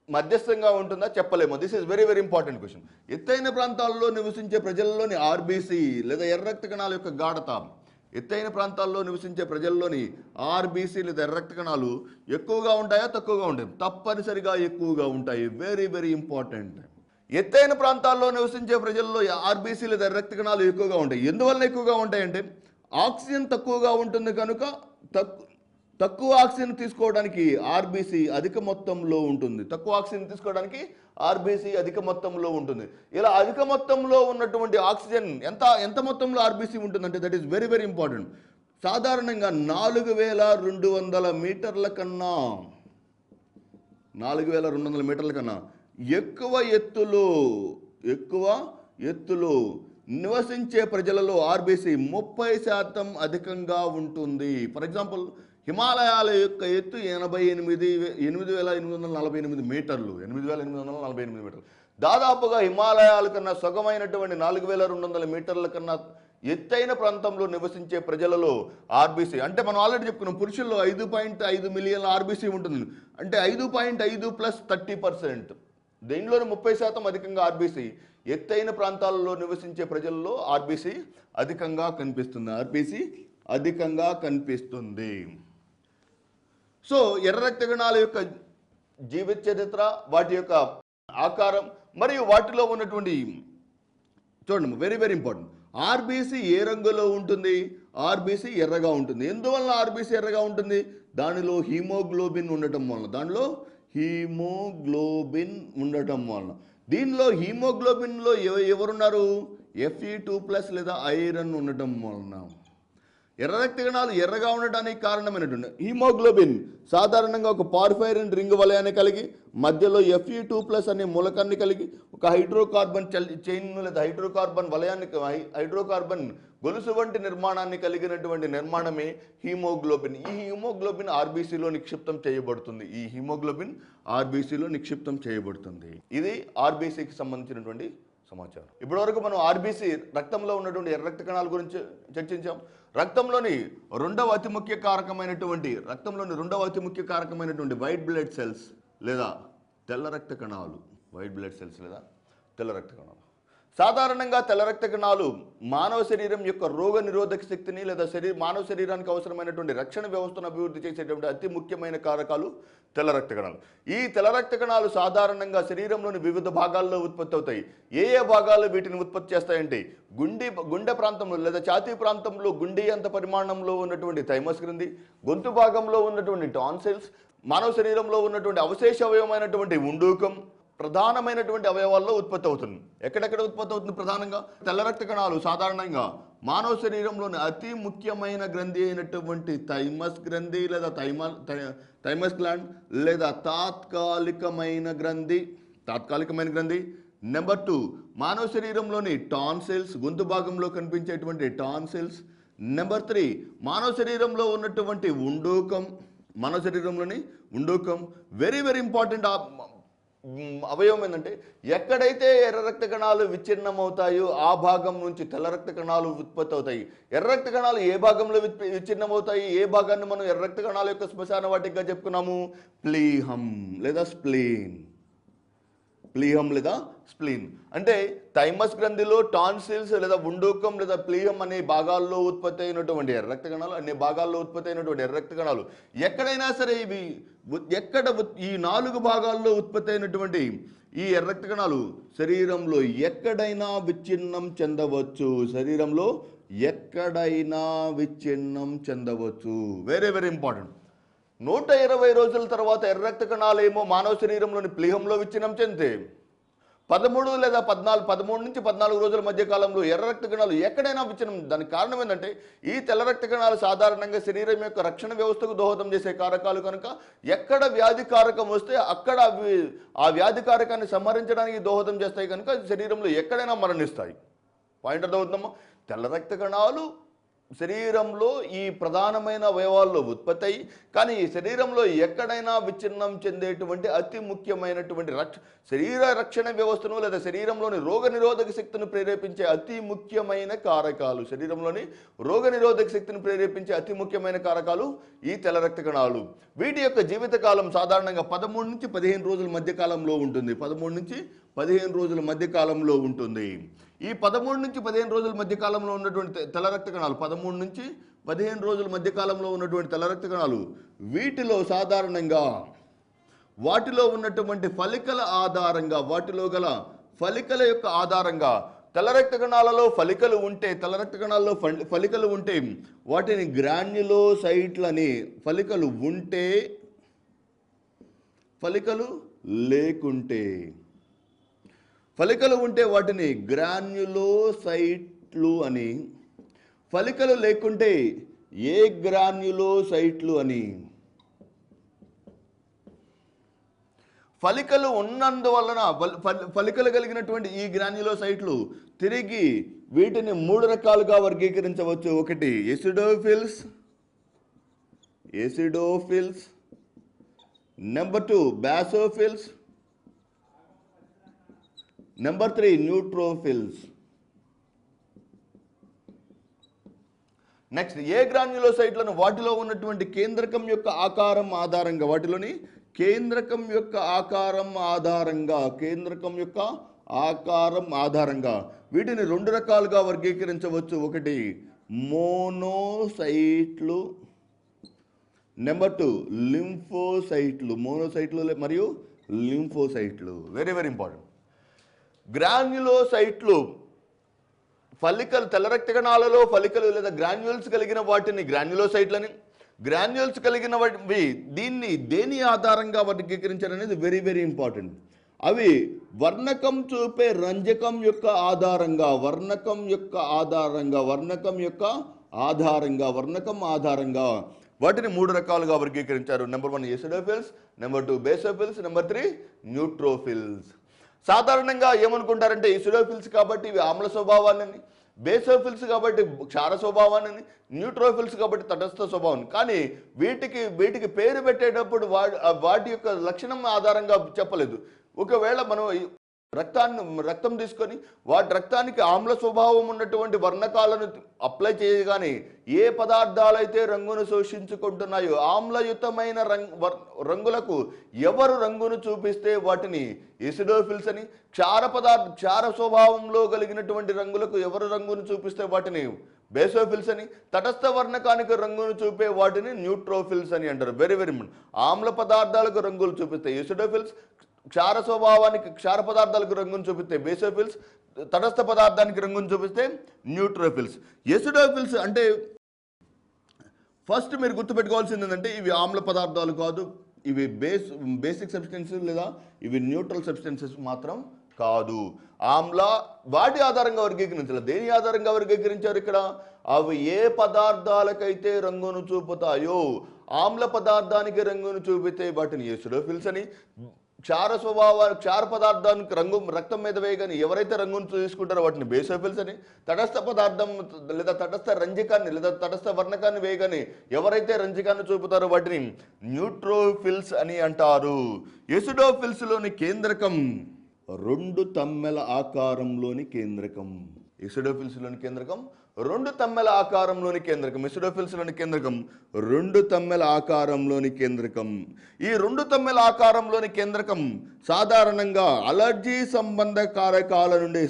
Speaker 1: మధ్యస్థంగా ఉంటుందా చెప్పలేము. This is very very important question. ఎత్తైన ప్రాంతాల్లో నివసించే ప్రజల్లోని ఆర్బీసీ లేదా ఎర్ర రక్త కణాల యొక్క గాఢత, ఎత్తైన ప్రాంతాల్లో నివసించే ప్రజల్లోని ఆర్బీసీ లేదా ఎర్ర రక్త కణాలు ఎక్కువగా ఉంటాయా తక్కువగా ఉంటాయి? తప్పనిసరిగా ఎక్కువగా ఉంటాయి. Very very important. ఎత్తైన ప్రాంతాల్లో నివసించే ప్రజల్లో ఆర్బీసీ లేదా ఎర్ర రక్త కణాలు ఎక్కువగా ఉంటాయి. ఎందువల్ల ఎక్కువగా ఉంటాయంటే ఆక్సిజన్ తక్కువగా ఉంటుంది కనుక తక్కువ ఆక్సిజన్ తీసుకోవడానికి ఆర్బీసీ అధిక మొత్తంలో ఉంటుంది. ఇలా అధిక మొత్తంలో ఉన్నటువంటి ఆక్సిజన్ ఎంత మొత్తంలో ఆర్బీసీ ఉంటుందంటే that is very very important. సాధారణంగా 4200 మీటర్ల కన్నా ఎక్కువ ఎత్తులో నివసించే ప్రజలలో ఆర్బీసీ 30% అధికంగా ఉంటుంది. ఫర్ ఎగ్జాంపుల్ హిమాలయాల యొక్క ఎత్తు 8,848 మీటర్లు. దాదాపుగా హిమాలయాల కన్నా సొగమైనటువంటి 4200 మీటర్ల కన్నా ఎత్తైన ప్రాంతంలో నివసించే ప్రజలలో ఆర్బీసీ అంటే మనం ఆల్రెడీ చెప్పుకున్నాం, పురుషుల్లో 5.5 మిలియన్ల ఆర్బీసీ ఉంటుంది. అంటే 5.5 ప్లస్ 30%, దీనిలోని 30% అధికంగా ఆర్బీసీ ఎత్తైన ప్రాంతాలలో నివసించే ప్రజల్లో ఆర్బీసీ అధికంగా కనిపిస్తుంది. సో ఎర్ర రక్త కణాల యొక్క జీవిత చరిత్ర, వాటి యొక్క ఆకారం మరియు వాటిలో ఉన్నటువంటి చూడండి, వెరీ వెరీ ఇంపార్టెంట్. ఆర్బీసీ ఏ రంగులో ఉంటుంది? ఆర్బీసీ ఎర్రగా ఉంటుంది. ఎందువల్ల ఆర్బీసీ ఎర్రగా ఉంటుంది? దానిలో హీమోగ్లోబిన్ ఉండటం వలన. దీనిలో హీమోగ్లోబిన్లో ఎవరున్నారు? Fe2+ లేదా ఐరన్ ఉండటం వలన. ఎర్ర రక్త కణాలు ఎర్రగా ఉండడానికి కారణమైనటువంటి హీమోగ్లోబిన్ సాధారణంగా ఒక పార్ఫైరిన్ రింగ్ వలయాన్ని కలిగి మధ్యలో Fe2+ అనే మూలకాన్ని కలిగి ఒక హైడ్రోకార్బన్ చైన్ లేదా హైడ్రోకార్బన్ వలయాన్ని హైడ్రోకార్బన్ గొలుసు వంటి నిర్మాణాన్ని కలిగినటువంటి నిర్మాణమే హీమోగ్లోబిన్. ఈ హీమోగ్లోబిన్ ఆర్బీసీలో నిక్షిప్తం చేయబడుతుంది. ఇది ఆర్బీసీకి సంబంధించినటువంటి సమాచారం. ఇప్పటివరకు మనం ఆర్బీసీ రక్తంలో ఉన్నటువంటి ఎర్ర రక్త కణాల గురించి చర్చించాం. రక్తంలోని రెండవ అతి ముఖ్య కారకమైనటువంటి వైట్ బ్లడ్ సెల్స్ లేదా తెల్ల రక్త కణాలు. సాధారణంగా తెల్ల రక్త కణాలు మానవ శరీరం యొక్క రోగ నిరోధక శక్తిని లేదా మానవ శరీరానికి అవసరమైనటువంటి రక్షణ వ్యవస్థను అభివృద్ధి చేసేటువంటి అతి ముఖ్యమైన కారకాలు తెల్ల రక్త కణాలు. ఈ తెల్ల రక్త కణాలు సాధారణంగా శరీరంలోని వివిధ భాగాల్లో ఉత్పత్తి అవుతాయి. ఏ భాగాల్లో వీటిని ఉత్పత్తి చేస్తాయంటే గుండె ప్రాంతంలో లేదా ఛాతీ ప్రాంతంలో గుండె అంత పరిమాణంలో ఉన్నటువంటి థైమస్ గ్రంథి, గొంతు భాగంలో ఉన్నటువంటి టాన్సిల్స్, మానవ శరీరంలో ఉన్నటువంటి అవశేష అవయవమైనటువంటి ఉండూకం ప్రధానమైనటువంటి అవయవాల్లో ఉత్పత్తి అవుతుంది. ఎక్కడెక్కడ ఉత్పత్తి అవుతుంది? ప్రధానంగా తెల్ల రక్త కణాలు సాధారణంగా మానవ శరీరంలోని అతి ముఖ్యమైన గ్రంథి అయినటువంటి థైమస్ గ్రంథి లేదా థైమస్ గ్లాండ్ లేదా తాత్కాలికమైన గ్రంథి. నెంబర్ 2, మానవ శరీరంలోని టాన్సిల్స్, గొంతు భాగంలో కనిపించేటువంటి టాన్సిల్స్. నెంబర్ 3, మానవ శరీరంలో ఉన్నటువంటి ఉండూకం. వెరీ వెరీ ఇంపార్టెంట్ అవయవం ఏంటంటే ఎక్కడైతే ఎర్ర రక్త కణాలు విచ్ఛిన్నమవుతాయో ఆ భాగం నుంచి తెల్ల రక్త కణాలు ఉత్పత్తి అవుతాయి. ఎర్ర రక్త కణాలు ఏ భాగంలో విచ్ఛిన్నమవుతాయి? ఏ భాగాన్ని మనం ఎర్ర రక్త కణాల యొక్క శ్మశాన వాటికగా చెప్పుకున్నాము? ప్లీహం లేదా స్ప్లీన్. అంటే థైమస్ గ్రంథిలో టాన్సిల్స్ లేదా ఉండూకం లేదా ప్లీహం అనే భాగాల్లో ఉత్పత్తి అయినటువంటి ఎర్ర రక్త కణాలు ఎక్కడైనా సరే ఈ 4 భాగాల్లో ఉత్పత్తి అయినటువంటి ఈ ఎర్ర రక్త కణాలు శరీరంలో ఎక్కడైనా విచ్ఛిన్నం చెందవచ్చు. Very very important. 120 రోజుల తర్వాత ఎర్ర రక్త కణాలేమో మానవ శరీరంలోని ప్లీహంలో విచ్ఛిన్నం చెందితే 13 నుంచి 14 రోజుల మధ్య కాలంలో ఎర్ర రక్త కణాలు ఎక్కడైనా విచ్ఛిన్నం. దానికి కారణం ఏంటంటే ఈ తెల్ల రక్త కణాలు సాధారణంగా శరీరం యొక్క రక్షణ వ్యవస్థకు దోహదం చేసే కారకాలు కనుక ఎక్కడ వ్యాధి కారకం వస్తే అక్కడ ఆ వ్యాధి కారకాన్ని సంహరించడానికి దోహదం చేస్తాయి కనుక శరీరంలో ఎక్కడైనా మరణిస్తాయి. పాయింట్ అర్థమవుతుందమ్మా? తెల్ల రక్త కణాలు శరీరంలో ఈ ప్రధానమైన అవయవాల్లో ఉత్పత్తి అయ్యి కానీ ఈ శరీరంలో ఎక్కడైనా విచ్ఛిన్నం చెందేటువంటి అతి ముఖ్యమైనటువంటి శరీర రక్షణ వ్యవస్థను లేదా శరీరంలోని రోగ నిరోధక శక్తిని ప్రేరేపించే అతి ముఖ్యమైన కారకాలు ఈ తెల్ల రక్త కణాలు. వీటి యొక్క జీవితకాలం సాధారణంగా 13 నుంచి 15 రోజుల మధ్య కాలంలో ఉంటుంది. ఈ 13 నుంచి 15 రోజుల మధ్య కాలంలో ఉన్నటువంటి తెల్ల రక్త కణాలు 13 నుంచి 15 రోజుల మధ్య కాలంలో ఉన్నటువంటి తెల్ల రక్త కణాలు వీటిలో సాధారణంగా వాటిలో ఉన్నటువంటి వాటిలో గల ఫలికల యొక్క ఆధారంగా తెల్ల రక్త కణాలలో ఫలికలు ఉంటే వాటిని గ్రాన్యులోసైట్లని, ఫలికలు ఉంటే వాటిని గ్రాన్యులోసైట్లు అని, ఫలికలు లేకుంటే ఏ గ్రాన్యులోసైట్లు అని. ఫలికలు ఉన్నందువలన ఫలికలు కలిగినటువంటి ఈ గ్రాన్యులోసైట్లు తిరిగి వీటిని 3 రకాలుగా వర్గీకరించవచ్చు. ఒకటి acidophils. Number 2 basophils. Number 3 neutrophils. Next, ఏ గ్రాన్యులోసైట్లను వాటిలో ఉన్నటువంటి కేంద్రకం యొక్క ఆకారం ఆధారంగా, వాటిలోని కేంద్రకం యొక్క ఆకారం ఆధారంగా వీటిని 2 రకాలుగా వర్గీకరించవచ్చు. ఒకటి మోనోసైట్లు, నెంబర్ 2 లింఫోసైట్లు. మోనోసైట్లు మరియు లింఫోసైట్లు. Very very important. గ్రాన్యులోసైట్లు ఫలికలు, తెల్ల రక్త కణాలలో ఫలికలు లేదా గ్రాన్యుల్స్ కలిగిన వాటిని గ్రాన్యులోసైట్లని, గ్రాన్యుల్స్ కలిగిన దీన్ని దేని ఆధారంగా వర్గీకరించారనేది వెరీ వెరీ ఇంపార్టెంట్. అవి వర్ణకం చూపే రంజకం యొక్క ఆధారంగా, వర్ణకం ఆధారంగా వాటిని 3 రకాలుగా వర్గీకరించారు. Number 1 acidophils, number 2 basophils, number 3 neutrophils. సాధారణంగా ఏమనుకుంటారంటే ఎసిడోఫిల్స్ కాబట్టి ఇవి ఆమ్ల స్వభావాన్ని, బేసోఫిల్స్ కాబట్టి క్షార స్వభావాన్ని, న్యూట్రోఫిల్స్ కాబట్టి తటస్థ స్వభావం. కానీ వీటికి పేరు పెట్టేటప్పుడు వాటి యొక్క లక్షణం ఆధారంగా చెప్పలేదు. ఒకవేళ మనం రక్తం తీసుకొని వాటి రక్తానికి ఆమ్ల స్వభావం ఉన్నటువంటి వర్ణకాలను అప్లై చేయగానే ఏ పదార్థాలైతే రంగును శోషించుకుంటున్నాయో ఆమ్లయుతమైన రంగులకు ఎవరు రంగును చూపిస్తే వాటిని ఎసిడోఫిల్స్ అని, క్షార స్వభావంలో కలిగినటువంటి రంగులకు ఎవరు రంగును చూపిస్తే వాటిని బేసోఫిల్స్ అని, తటస్థ వర్ణకానికి రంగును చూపే వాటిని న్యూట్రోఫిల్స్ అని అంటారు. వెరీ వెరీ ఆమ్ల పదార్థాలకు రంగులు చూపిస్తాయి ఎసిడోఫిల్స్, క్షార పదార్థాలకు రంగును చూపిస్తే బేసోఫిల్స్, తటస్థ పదార్థానికి రంగును చూపిస్తే న్యూట్రోఫిల్స్. ఎసిడోఫిల్స్ అంటే ఫస్ట్ మీరు గుర్తుపెట్టుకోవాల్సింది ఏంటంటే ఇవి ఆమ్ల పదార్థాలు కాదు, ఇవి బేసిక్ సబ్స్టెన్సెస్ లేదా ఇవి న్యూట్రల్ సబ్స్టెన్సెస్ మాత్రం కాదు. వాటి ఆధారంగా వర్గీకరించాలి. దేని ఆధారంగా వర్గీకరించారు ఇక్కడ? అవి ఏ పదార్థాలకైతే రంగును చూపుతాయో, ఆమ్ల పదార్థానికి రంగును చూపితే వాటిని ఎసిడోఫిల్స్ అని, క్షార పదార్థానికి రక్తం మీద వేయగానే ఎవరైతే రంగును తీసుకుంటారో వాటిని బేసోఫిల్స్ అని, తటస్థ పదార్థం లేదా తటస్థ రంజకాన్ని లేదా తటస్థ వర్ణకాన్ని వేయగానే ఎవరైతే రంజకాన్ని చూపుతారో వాటిని న్యూట్రోఫిల్స్ అని అంటారు. ఎసిడోఫిల్స్లోని కేంద్రకం 2 తమ్మెల ఆకారంలోని కేంద్రకం. ఎసిడోఫిల్స్లోని కేంద్రకం 2 తమ్మెల ఆకారంలోని కేంద్రకం. ఎసిడోఫిల్స్లోని కేంద్రకం 2 తమ్మెల ఆకారంలోని కేంద్రకం. ఈ 2 తమ్మెల ఆకారంలోని కేంద్రకం సాధారణంగా అలర్జీ సంబంధ కారకాల నుండి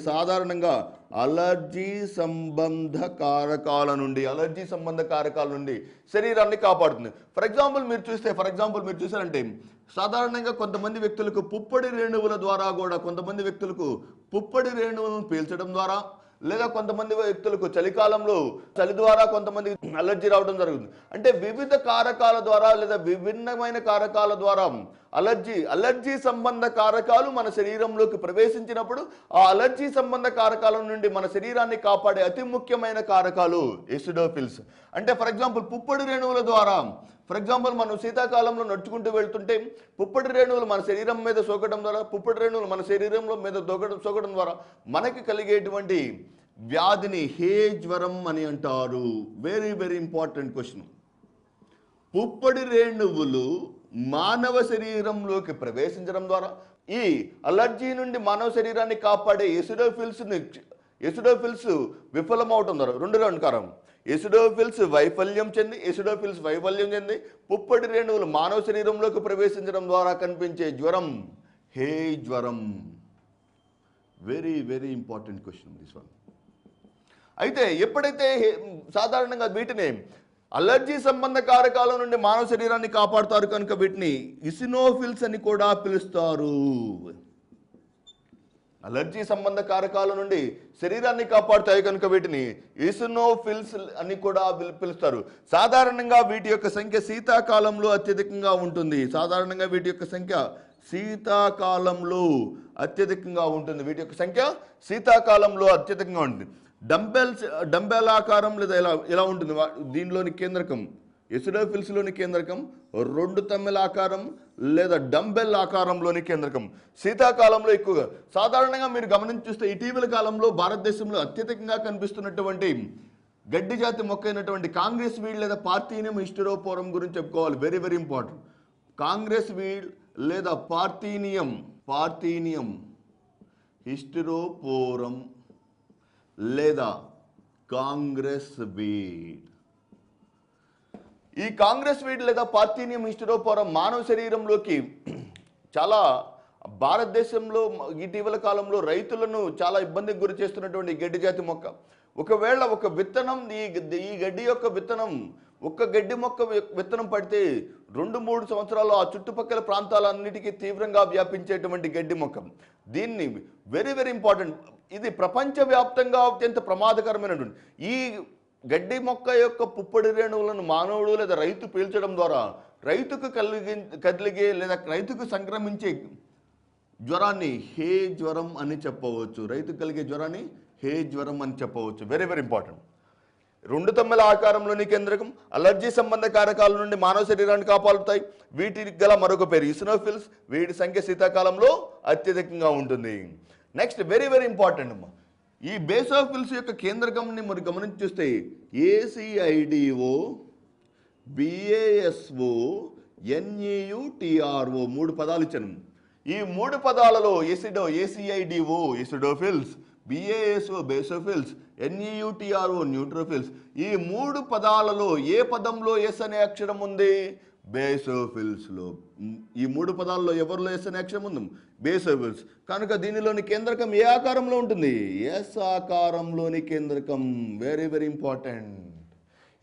Speaker 1: శరీరాన్ని కాపాడుతుంది. ఫర్ ఎగ్జాంపుల్ మీరు చూసారంటే సాధారణంగా కొంతమంది వ్యక్తులకు పుప్పొడి రేణువుల ద్వారా కూడా, కొంతమంది వ్యక్తులకు పుప్పొడి రేణువులను పీల్చడం ద్వారా, లేదా కొంతమంది వ్యక్తులకు చలికాలంలో చలి ద్వారా కొంతమంది అలర్జీ రావడం జరుగుతుంది. అంటే వివిధ కారకాల ద్వారా లేదా విభిన్నమైన కారకాల ద్వారా అలర్జీ సంబంధ కారకాలు మన శరీరంలోకి ప్రవేశించినప్పుడు ఆ అలర్జీ సంబంధ కారకాల నుండి మన శరీరాన్ని కాపాడే అతి ముఖ్యమైన కారకాలు ఎసిడోఫిల్స్. అంటే ఫర్ ఎగ్జాంపుల్ పుప్పొడి రేణువుల ద్వారా, ఫర్ ఎగ్జాంపుల్ మనం శీతాకాలంలో నడుచుకుంటూ వెళ్తుంటే పుప్పొడి రేణువులు మన శరీరం మీద సోకడం ద్వారా, పుప్పొడి రేణువులు మన శరీరంలో మీద సోకడం ద్వారా మనకి కలిగేటువంటి వ్యాధిని హే జ్వరం అని అంటారు. Very very important question. పుప్పొడి రేణువులు మానవ శరీరంలోకి ప్రవేశించడం ద్వారా ఈ అలర్జీ నుండి మానవ శరీరాన్ని కాపాడే ఎసిడోఫిల్స్ విఫలమవటం ద్వారా 2 కారణం. ఎసిడోఫిల్స్ వైఫల్యం చెంది పుప్పొడి రేణువులు మానవ శరీరంలోకి ప్రవేశించడం ద్వారా కనిపించే జ్వరం హే జ్వరం. Very very important question this one. అయితే ఎప్పుడైతే సాధారణంగా వీటిని అలర్జీ సంబంధ కారకాల నుండి మానవ శరీరాన్ని కాపాడుతారు కనుక వీటిని ఇసినోఫిల్స్ అని కూడా పిలుస్తారు. అలర్జీ సంబంధ కారకాల నుండి శరీరాన్ని కాపాడుతాయి కనుక వీటిని ఇసినోఫిల్స్ అని కూడా పిలుస్తారు. సాధారణంగా వీటి యొక్క సంఖ్య శీతాకాలంలో అత్యధికంగా ఉంటుంది. డంబెల్ ఆకారం లేదా ఎలా ఉంటుంది దీనిలోని కేంద్రకం. ఎసిడోఫిల్స్లోని కేంద్రకం 2 తమ్మెల ఆకారం లేదా డంబెల్ ఆకారంలోని కేంద్రకం. శీతాకాలంలో ఎక్కువగా సాధారణంగా మీరు గమనించి చూస్తే ఇటీవల కాలంలో భారతదేశంలో అత్యధికంగా కనిపిస్తున్నటువంటి గడ్డి జాతి మొక్క అయినటువంటి కాంగ్రెస్ వీడ్ లేదా పార్థీనియం హిస్టెరోఫోరం గురించి చెప్పుకోవాలి. Very very important. Congress weed లేదా పార్థీనియం హిస్టిరోపోరం లేదా కాంగ్రెస్ వీడ్. ఈ కాంగ్రెస్ వీడ్ లేదా పార్థీనియం హిస్టిరోపోరం మానవ శరీరంలోకి చాలా భారతదేశంలో ఇటీవల కాలంలో రైతులను చాలా ఇబ్బందికి గురి చేస్తున్నటువంటి గడ్డి జాతి మొక్క. ఒకవేళ ఒక విత్తనం ఈ గడ్డి యొక్క విత్తనం ఒక్క గడ్డి మొక్క విత్తనం పడితే 2-3 సంవత్సరాలు ఆ చుట్టుపక్కల ప్రాంతాలన్నిటికీ తీవ్రంగా వ్యాపించేటువంటి గడ్డి మొక్క. దీన్ని వెరీ వెరీ ఇంపార్టెంట్. ఇది ప్రపంచవ్యాప్తంగా అత్యంత ప్రమాదకరమైనటువంటి ఈ గడ్డి మొక్క యొక్క పుప్పొడి రేణువులను మానవుడు లేదా రైతు పీల్చడం ద్వారా రైతుకు కలిగే లేదా రైతుకు సంక్రమించే జ్వరాన్ని హే జ్వరం అని చెప్పవచ్చు. రైతుకు కలిగే జ్వరాన్ని హే జ్వరం అని చెప్పవచ్చు. Very very important. 2 తమ్మెల ఆకారంలోని కేంద్రకం అలర్జీ సంబంధ కారకాల నుండి మానవ శరీరాన్ని కాపాడుతాయి. వీటికి గల మరొక పేరు ఈసినోఫిల్స్. వీటి సంఖ్య శీతాకాలంలో అత్యధికంగా ఉంటుంది. నెక్స్ట్ వెరీ వెరీ ఇంపార్టెంట్ అమ్మా, ఈ బేసోఫిల్స్ యొక్క కేంద్రకంని మరి గమనించి చూస్తే ఏసిఐడిఓ, బిఏఎస్ఓ, ఎన్ఈయుటిఆర్ఓ 3 పదాలు ఇచ్చాను. ఈ 3 పదాలలో ఏసిఐడిఓ ఎసిడోఫిల్స్, బిఏఎస్ఓ బేసోఫిల్స్, ఎన్ఈయుటిఆర్ఓ న్యూట్రోఫిల్స్. ఈ 3 పదాలలో ఏ పదంలో ఎస్ అనే అక్షరం ఉంది? బేసోఫిల్స్లో. ఈ 3 పదాల్లో ఎవరిలో ఎస్ అనే అక్షరం ఉంది? బేసోఫిల్స్. కనుక దీనిలోని కేంద్రకం ఏ ఆకారంలో ఉంటుంది? ఎస్ ఆకారంలోని కేంద్రకం. Very very important.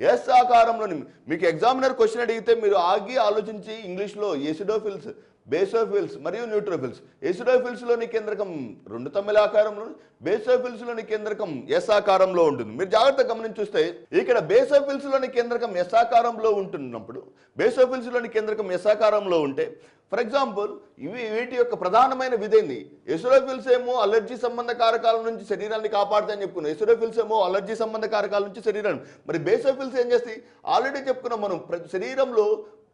Speaker 1: ఎస్ ఆకారంలోని. మీకు ఎగ్జామినర్ క్వశ్చన్ అడిగితే మీరు ఆగి ఆలోచించి ఇంగ్లీష్లో ఎసిడోఫిల్స్, బేసోఫిల్స్ మరియు న్యూట్రోఫిల్స్. ఎసిడోఫిల్స్లోని కేంద్రకం 2 తమ్మెల ఆకారంలో, బేసోఫిల్స్లోని కేంద్రకం ఎస్ ఆకారంలో ఉంటుంది. మీరు జాగ్రత్తగా గమనించి చూస్తే ఇక్కడ బేసోఫిల్స్లోని కేంద్రకం ఎస్ ఆకారంలో ఉంటున్నప్పుడు, బేసోఫిల్స్లోని కేంద్రకం ఎస్ ఆకారంలో ఉంటే, ఫర్ ఎగ్జాంపుల్ వీటి యొక్క ప్రధానమైన విధేంది? ఎసిడోఫిల్స్ ఏమో అలర్జీ సంబంధ కారకాల నుంచి శరీరాన్ని కాపాడుతాయని చెప్పుకున్నాం. ఎసిడోఫిల్స్ ఏమో అలర్జీ సంబంధ కారకాల నుంచి శరీరాన్ని. మరి బేసోఫిల్స్ ఏం చేస్తాయి? ఆల్రెడీ చెప్పుకున్నాం మనం, శరీరంలో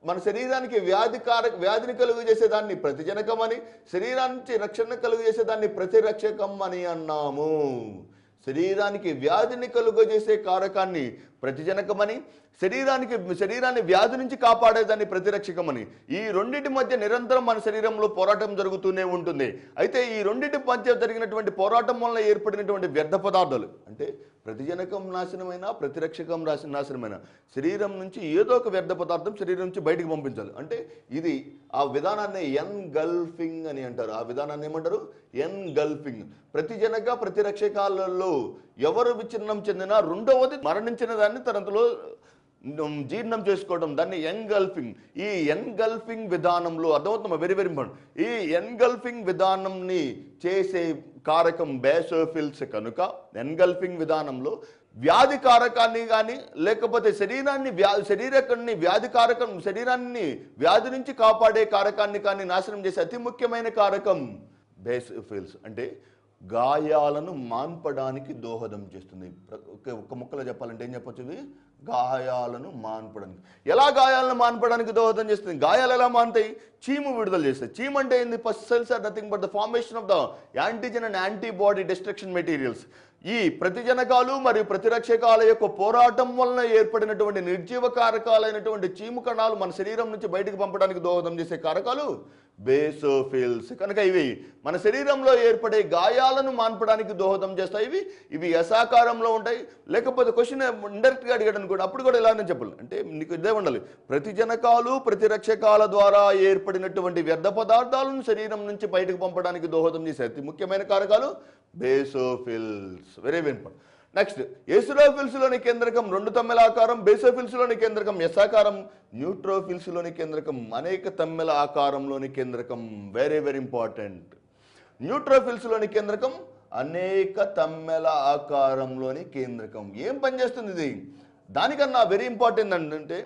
Speaker 1: మన శరీరానికి వ్యాధిని కలుగు చేసేదాన్ని ప్రతిజనకం అని, శరీరానికి రక్షణ కలుగు చేసేదాన్ని ప్రతిరక్షకం అని అన్నాము. శరీరానికి వ్యాధిని కలుగజేసే కారకాన్ని ప్రతిజనకమని, శరీరాన్ని వ్యాధి నుంచి కాపాడేదాన్ని ప్రతిరక్షకమని. ఈ రెండింటి మధ్య నిరంతరం మన శరీరంలో పోరాటం జరుగుతూనే ఉంటుంది. అయితే ఈ రెండింటి మధ్య జరిగినటువంటి పోరాటం వల్ల ఏర్పడినటువంటి వ్యర్థ పదార్థాలు, అంటే ప్రతిజనకం నాశనమైన, ప్రతిరక్షకం నాశనమైన, శరీరం నుంచి ఏదో ఒక వ్యర్థ పదార్థం శరీరం నుంచి బయటికి పంపించాలి. అంటే ఇది ఆ విధానాన్ని ఎన్గల్ఫింగ్ అని అంటారు. ఆ విధానాన్ని ఏమంటారు? ఎన్గల్ఫింగ్. ప్రతిజనక ప్రతిరక్షకాలలో ఎవరు విచ్ఛిన్నం చెందినా రెండవది మరణించిన దాన్ని తనంతలో జీర్ణం చేసుకోవడం, దాన్ని ఎన్గల్ఫింగ్. ఈ ఎన్గల్ఫింగ్ విధానంలో అర్థమవుతుంది. Very very important. ఈ ఎన్గల్ఫింగ్ విధానంని చేసే కారకం బేసోఫిల్స్. కనుక ఎన్గల్ఫింగ్ విధానంలో వ్యాధి కారకాన్ని కానీ లేకపోతే శరీరాన్ని వ్యాధి నుంచి కాపాడే కారకాన్ని కానీ నాశనం చేసే అతి ముఖ్యమైన కారకం బేసోఫిల్స్. అంటే గాయాలను మాన్పడానికి దోహదం చేస్తుంది. ఒక్క ముక్కలో చెప్పాలంటే ఏం చెప్పొచ్చు? గాయాలను మాన్పడానికి. ఎలా గాయాలను మాన్పడానికి దోహదం చేస్తుంది? గాయాలు ఎలా మాన్తాయి? చీము విడుదల చేస్తాయి. చీము అంటే ఏంది? Pus cells are nothing but the formation of the antigen and antibody destruction materials. ఈ ప్రతిజనకాలు మరియు ప్రతిరక్షకాల యొక్క పోరాటం వలన ఏర్పడినటువంటి నిర్జీవ కారకాలైనటువంటి చీము కణాలు మన శరీరం నుంచి బయటకు పంపడానికి దోహదం చేసే కారకాలు బేసోఫిల్స్. కనుక ఇవి మన శరీరంలో ఏర్పడే గాయాలను మాన్పడానికి దోహదం చేస్తాయి. ఇవి యసాకారంలో ఉంటాయి. లేకపోతే క్వశ్చన్ ఇండైరెక్ట్గా అడిగాడు అనుకోండి, అప్పుడు కూడా ఇలానే చెప్పాలి. అంటే నీకు ఇదే ఉండాలి, ప్రతిజనకాలు ప్రతిరక్షకాల ద్వారా ఏర్పడినటువంటి వ్యర్థ పదార్థాలను శరీరం నుంచి బయటకు పంపడానికి దోహదం చేసే అతి ముఖ్యమైన కారకాలు basophils. Very very important. Next ఎసిడోఫిల్స్లోని కేంద్రకం 2 తమ్మెల ఆకారం, బేసోఫిల్స్లోని కేంద్రకం ఎస్ ఆకారం, న్యూట్రోఫిల్స్లోని కేంద్రకం అనేక తమ్మెల ఆకారంలోని కేంద్రకం. Very very important. న్యూట్రోఫిల్స్లోని కేంద్రకం అనేక తమ్మెల ఆకారంలోని కేంద్రకం. ఏం పనిచేస్తుంది ఇది? దానికన్నా వెరీ ఇంపార్టెంట్ ఏంటంటే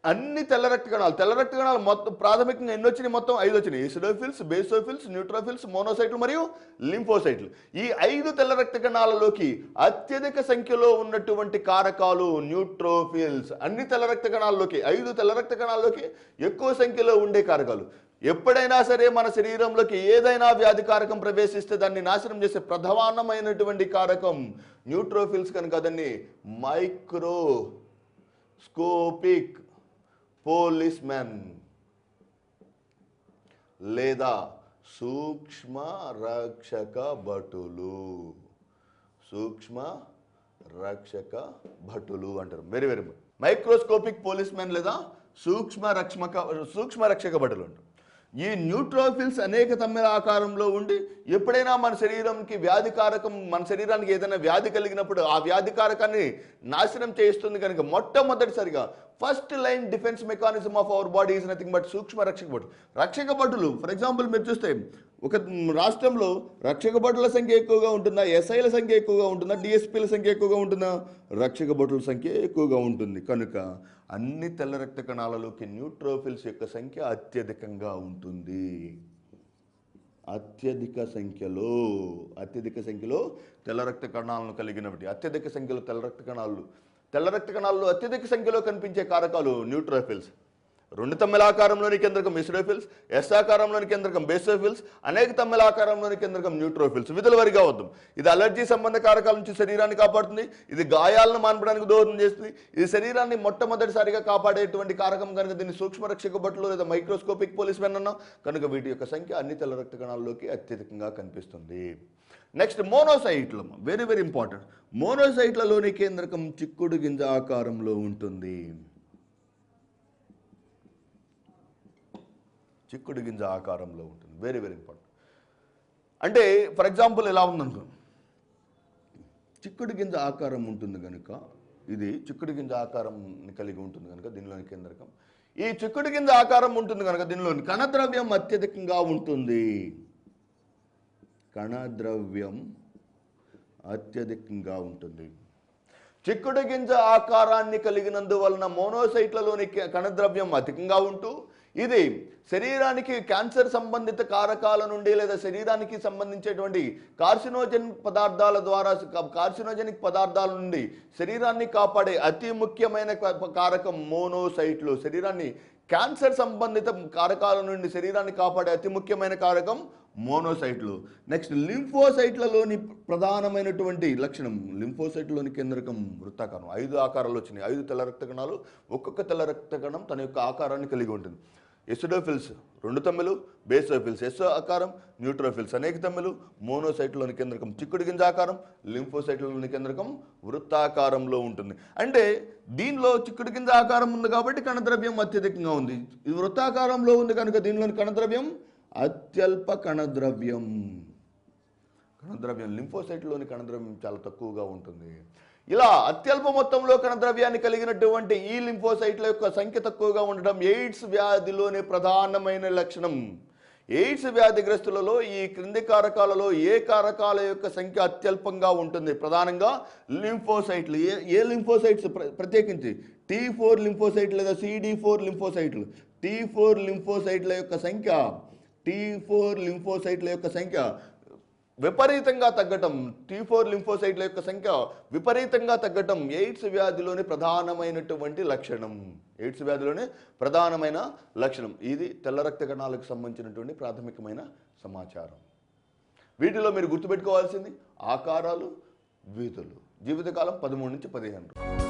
Speaker 1: అన్ని తెల్ల రక్త కణాలు మొత్తం ప్రాథమికంగా ఎన్ని వచ్చినాయి? మొత్తం 5 వచ్చినాయి. ఎసిడోఫిల్స్, బేసోఫిల్స్, న్యూట్రోఫిల్స్, మోనోసైట్లు మరియు లింఫోసైట్లు. ఈ 5 తెల్ల రక్త కణాలలోకి అత్యధిక సంఖ్యలో ఉన్నటువంటి కారకాలు న్యూట్రోఫిల్స్. అన్ని తెల్ల రక్త కణాల్లోకి 5 తెల్ల రక్త కణాల్లోకి ఎక్కువ సంఖ్యలో ఉండే కారకాలు. ఎప్పుడైనా సరే మన శరీరంలోకి ఏదైనా వ్యాధి కారకం ప్రవేశిస్తే దాన్ని నాశనం చేసే ప్రధానమైనటువంటి కారకం న్యూట్రోఫిల్స్. కనుక దాన్ని మైక్రోస్కోపిక్ పోలీస్మెన్ లేదా సూక్ష్మ రక్షక భటులు. సూక్ష్మ రక్షక భటులు అంటారు. Very very microscopic police man లేదా సూక్ష్మ రక్షక భటులు అంటారు. ఈ న్యూట్రోఫిల్స్ అనేక తమ్మెల ఆకారంలో ఉండి ఎప్పుడైనా మన శరీరానికి ఏదైనా వ్యాధి కలిగినప్పుడు ఆ వ్యాధి కారకాన్ని నాశనం చేస్తుంది కనుక మొట్టమొదటిసారిగా first line defence mechanism of our body is nothing but సూక్ష్మ రక్షక భటులు. రక్షక భటులు ఫర్ ఎగ్జాంపుల్ మీరు చూస్తే ఒక రాష్ట్రంలో రక్షక భటుల సంఖ్య ఎక్కువగా ఉంటుందా, ఎస్ఐల సంఖ్య ఎక్కువగా ఉంటుందా, డిఎస్పీల సంఖ్య ఎక్కువగా ఉంటుందా? రక్షక భటుల సంఖ్య ఎక్కువగా ఉంటుంది. కనుక అన్ని తెల్ల రక్త కణాలలోకి న్యూట్రోఫిల్స్ యొక్క సంఖ్య అత్యధికంగా ఉంటుంది. అత్యధిక సంఖ్యలో తెల్ల రక్త కణాలను కలిగినవి. అత్యధిక సంఖ్యలో తెల్ల రక్త కణాల్లో అత్యధిక సంఖ్యలో కనిపించే కారకాలు న్యూట్రోఫిల్స్. 2 తమ్మెల ఆకారంలోని కేంద్రకం ఎసిడోఫిల్స్, ఎస్ ఆకారంలోని కేంద్రకం బేసోఫిల్స్, అనేక తమ్మెల ఆకారంలోని కేంద్రకం న్యూట్రోఫిల్స్. విధుల వారిగా వద్దాం. ఇది అలర్జీ సంబంధ కారకాల నుంచి శరీరాన్ని కాపాడుతుంది. ఇది గాయాలను మాన్పడానికి దోహదం చేస్తుంది. ఇది శరీరాన్ని మొట్టమొదటిసారిగా కాపాడేటువంటి కారకం కనుక దీన్ని సూక్ష్మ రక్షక భటులు లేదా మైక్రోస్కోపిక్ పోలీస్ మెన్ అన్నాం. కనుక వీటి యొక్క సంఖ్య అన్ని తెల్ల రక్త కణాల్లోకి అత్యధికంగా కనిపిస్తుంది. నెక్స్ట్ మోనోసైట్లు. Very very important. మోనోసైట్లలోని కేంద్రకం చిక్కుడు గింజ ఆకారంలో ఉంటుంది. చిక్కుడు గింజ ఆకారంలో ఉంటుంది. Very very important. అంటే ఫర్ ఎగ్జాంపుల్ ఎలా ఉందనుకో, చిక్కుడు గింజ ఆకారం ఉంటుంది కనుక ఇది చిక్కుడు గింజ ఆకారం కలిగి ఉంటుంది కనుక దీనిలోని కేంద్రకం. ఈ చిక్కుడు గింజ ఆకారం ఉంటుంది కనుక దీనిలోని కణద్రవ్యం అత్యధికంగా ఉంటుంది. కణద్రవ్యం అత్యధికంగా ఉంటుంది. చిక్కుడు గింజ ఆకారాన్ని కలిగినందువలన మోనోసైట్లలోని కణద్రవ్యం అధికంగా ఉంటూ ఇది శరీరానికి క్యాన్సర్ సంబంధిత కారకాల నుండి లేదా శరీరానికి సంబంధించేటువంటి కార్సినోజెనిక్ పదార్థాల నుండి శరీరాన్ని కాపాడే అతి ముఖ్యమైన కారకం మోనోసైట్లు. శరీరాన్ని క్యాన్సర్ సంబంధిత కారకాల నుండి శరీరాన్ని కాపాడే అతి ముఖ్యమైన కారకం మోనోసైట్లు. నెక్స్ట్ లింఫోసైట్లలోని ప్రధానమైనటువంటి లక్షణం, లింఫోసైట్లలోని కేంద్రకం వృత్తాకారం. 5 ఆకారాలు వచ్చినాయి. 5 తెల్ల రక్త కణాలు. ఒక్కొక్క తెల్ల రక్త కణం తన యొక్క ఆకారాన్ని కలిగి ఉంటుంది. ఎసిడోఫిల్స్ 2 తమ్మెలు, బేసోఫిల్స్ ఎస్ ఆకారం, న్యూట్రోఫిల్స్ అనేక తమ్మెలు, మోనోసైట్లోని కేంద్రకం చిక్కుడు గింజ ఆకారం, లింఫోసైట్లలోని కేంద్రకం వృత్తాకారంలో ఉంటుంది. అంటే దీనిలో చిక్కుడు గింజ ఆకారం ఉంది కాబట్టి కణద్రవ్యం అత్యధికంగా ఉంది. ఇది వృత్తాకారంలో ఉంది కనుక దీనిలోని కణద్రవ్యం అత్యల్ప కణద్రవ్యం. లింఫోసైట్లోని కణద్రవ్యం చాలా తక్కువగా ఉంటుంది. ఇలా అత్యల్ప మొత్తంలో కణద్రవ్యాన్ని కలిగినటువంటి ఈ లింఫోసైట్ల యొక్క సంఖ్య తక్కువగా ఉండటం ఎయిడ్స్ వ్యాధిలోని ప్రధానమైన లక్షణం. ఎయిడ్స్ వ్యాధిగ్రస్తులలో ఈ క్రింది కారకాలలో ఏ కారకాల యొక్క సంఖ్య అత్యల్పంగా ఉంటుంది? ప్రధానంగా లింఫోసైట్లు. ఏ లింఫోసైట్స్? ప్రత్యేకించి T4 లింఫోసైట్ లేదా CD4 లింఫోసైట్లు. T4 లింఫోసైట్ల యొక్క సంఖ్య విపరీతంగా తగ్గటం. T4 లింఫోసైట్ల యొక్క సంఖ్య విపరీతంగా తగ్గటం ఎయిడ్స్ వ్యాధిలోని ప్రధానమైనటువంటి లక్షణం. ఇది తెల్ల రక్త కణాలకు సంబంధించినటువంటి ప్రాథమికమైన సమాచారం. వీటిలో మీరు గుర్తుపెట్టుకోవాల్సింది ఆకారాలు, విధులు. జీవితకాలం 13 నుంచి 15.